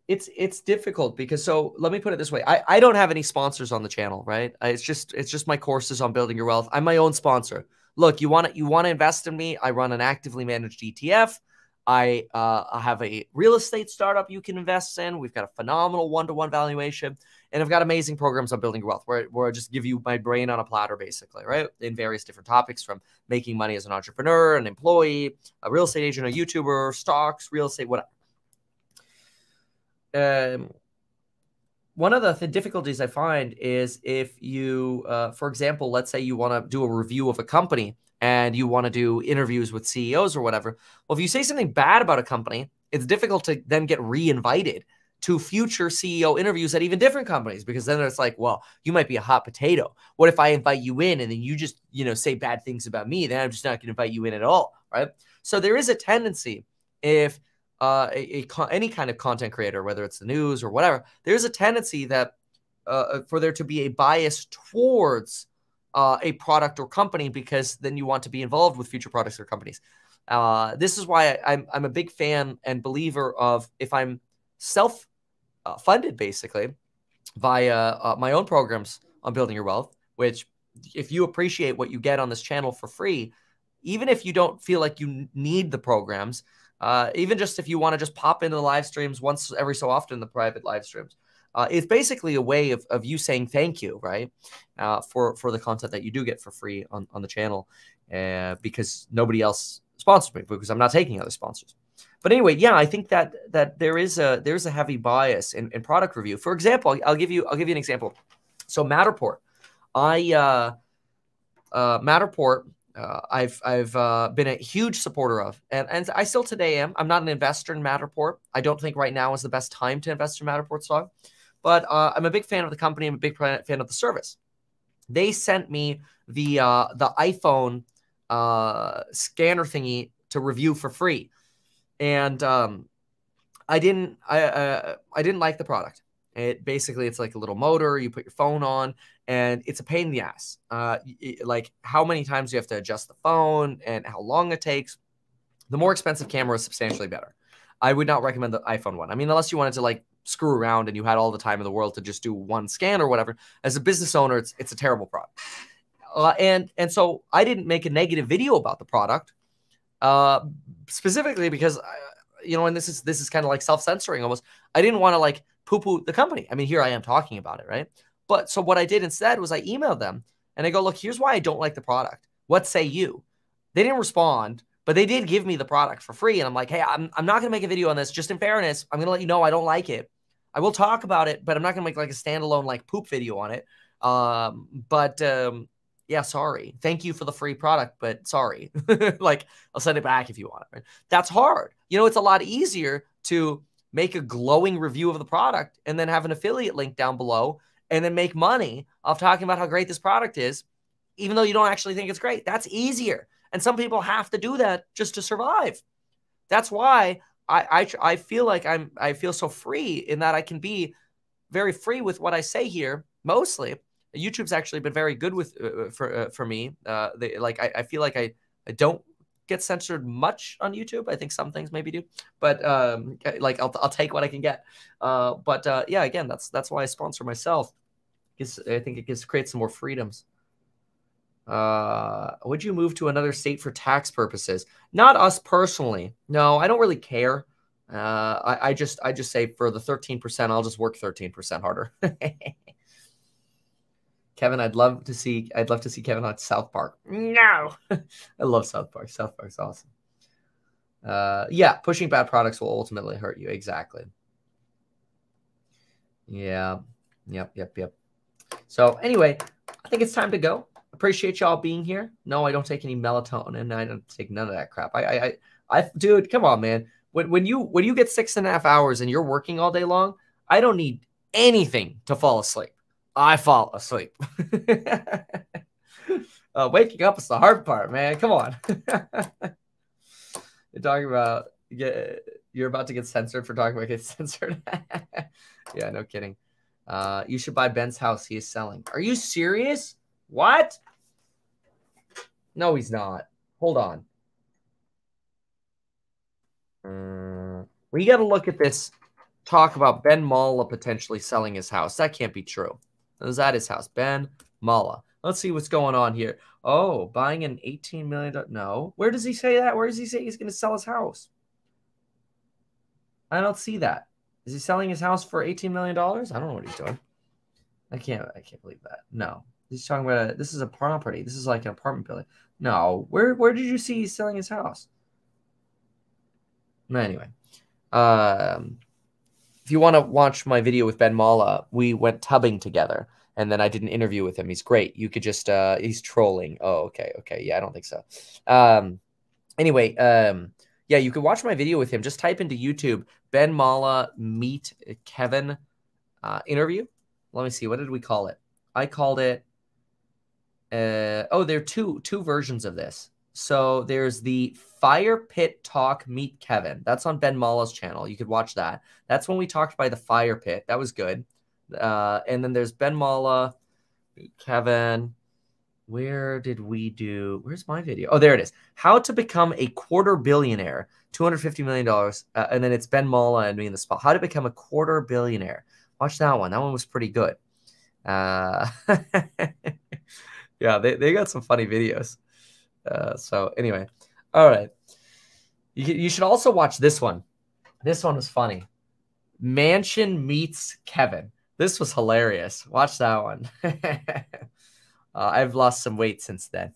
it's difficult because, so let me put it this way. I don't have any sponsors on the channel, right? It's just my courses on building your wealth. I'm my own sponsor. Look, you want to invest in me? I run an actively managed ETF. I have a real estate startup you can invest in. We've got a phenomenal one-to-one valuation. And I've got amazing programs on building your wealth where I just give you my brain on a platter, basically, right? In various different topics, from making money as an entrepreneur, an employee, a real estate agent, a YouTuber, stocks, real estate, whatever. One of the difficulties I find is if you, for example, let's say you want to do a review of a company and you want to do interviews with CEOs or whatever. Well, if you say something bad about a company, it's difficult to then get re-invited to future CEO interviews at even different companies, because then it's like, well, you might be a hot potato. What if I invite you in and then you just, say bad things about me? Then I'm just not going to invite you in at all, right? So there is a tendency, if any kind of content creator, whether it's the news or whatever, there's a tendency that for there to be a bias towards a product or company, because then you want to be involved with future products or companies. This is why I'm a big fan and believer of, if I'm self-funded basically via my own programs on building your wealth, which if you appreciate what you get on this channel for free, even if you don't feel like you need the programs, even just if you want to just pop into the live streams once every so often, the private live streams, it's basically a way of you saying thank you, right? For the content that you do get for free on the channel, because nobody else sponsors me, because I'm not taking other sponsors. But anyway, yeah, I think that there's a heavy bias in product review. For example, I'll give you an example. So Matterport, Matterport, I've been a huge supporter of, and I still today am. I'm not an investor in Matterport. I don't think right now is the best time to invest in Matterport stock, but I'm a big fan of the company. I'm a big fan of the service. They sent me the iPhone scanner thingy to review for free, and I didn't like the product. It's like a little motor you put your phone on, and it's a pain in the ass. Like, how many times you have to adjust the phone and how long it takes. The more expensive camera is substantially better. I would not recommend the iPhone one. I mean, unless you wanted to like screw around and you had all the time in the world to just do one scan or whatever. As a business owner, it's a terrible product. And so I didn't make a negative video about the product, specifically because, and this is kind of like self-censoring almost. I didn't want to like poo-poo the company. I mean, here I am talking about it, right? But so what I did instead was I emailed them and I go, look, here's why I don't like the product. What say you? They didn't respond, but they did give me the product for free. And I'm like, hey, I'm not going to make a video on this. Just in fairness, I'm going to let you know I don't like it. I will talk about it, but I'm not going to make like a standalone like poop video on it. Yeah, sorry. Thank you for the free product, but sorry. Like, I'll send it back if you want it. Right? That's hard. It's a lot easier to make a glowing review of the product and then have an affiliate link down below and then make money off talking about how great this product is, even though you don't actually think it's great. That's easier. And some people have to do that just to survive. That's why I feel like I feel so free in that I can be very free with what I say here. Mostly, YouTube's actually been very good with for me. I feel like I don't get censored much on YouTube. I think some things maybe do, but I'll take what I can get. Yeah, again, that's why I sponsor myself, because I think it creates some more freedoms. Would you move to another state for tax purposes? Not us personally. No, I don't really care. I just say for the 13%, I'll just work 13% harder. Kevin, I'd love to see Kevin on South Park. No. I love South Park. South Park's awesome. Yeah, pushing bad products will ultimately hurt you. Exactly. Yeah. Yep. So anyway, I think it's time to go. Appreciate y'all being here. No, I don't take any melatonin. I don't take none of that crap. Dude, come on, man. When you get 6.5 hours and you're working all day long, I don't need anything to fall asleep. I fall asleep. Waking up is the hard part, man. Come on. You're talking about you're about to get censored for talking about getting censored. Yeah, no kidding. You should buy Ben's house. He is selling. Are you serious? What? No, he's not. Hold on. We got to look at this. Talk about Ben Mallah potentially selling his house. That can't be true. Is that his house? Ben Mallah. Let's see what's going on here. Oh, buying an $18 million. No. Where does he say that? Where does he say he's going to sell his house? I don't see that. Is he selling his house for $18 million? I don't know what he's doing. I can't believe that. No. He's talking about this is a property. This is like an apartment building. No. Where did you see he's selling his house? Anyway. If you want to watch my video with Ben Mallah, we went tubbing together, and then I did an interview with him. He's great. You could just he's trolling. Oh, okay. Yeah, I don't think so. Anyway, yeah, you could watch my video with him. Just type into YouTube Ben Mallah meet Kevin interview. Let me see. What did we call it? I called it. There are two versions of this. So there's the Fire Pit Talk Meet Kevin. That's on Ben Mallah's channel. You could watch that. That's when we talked by the fire pit. That was good. And then there's Ben Mallah, Kevin. Where did we do? Where's my video? Oh, there it is. How to become a quarter billionaire. $250 million. And then it's Ben Mallah and me in the spot. How to become a quarter billionaire. Watch that one. That one was pretty good. Yeah, they got some funny videos. So anyway, all right. You should also watch this one. This one was funny. Mansion meets Kevin. This was hilarious. Watch that one. I've lost some weight since then.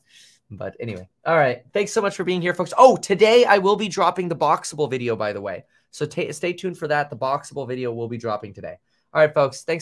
But anyway, all right. Thanks so much for being here, folks. Oh, today I will be dropping the Boxable video, by the way. So stay tuned for that. The Boxable video will be dropping today. All right, folks. Thanks.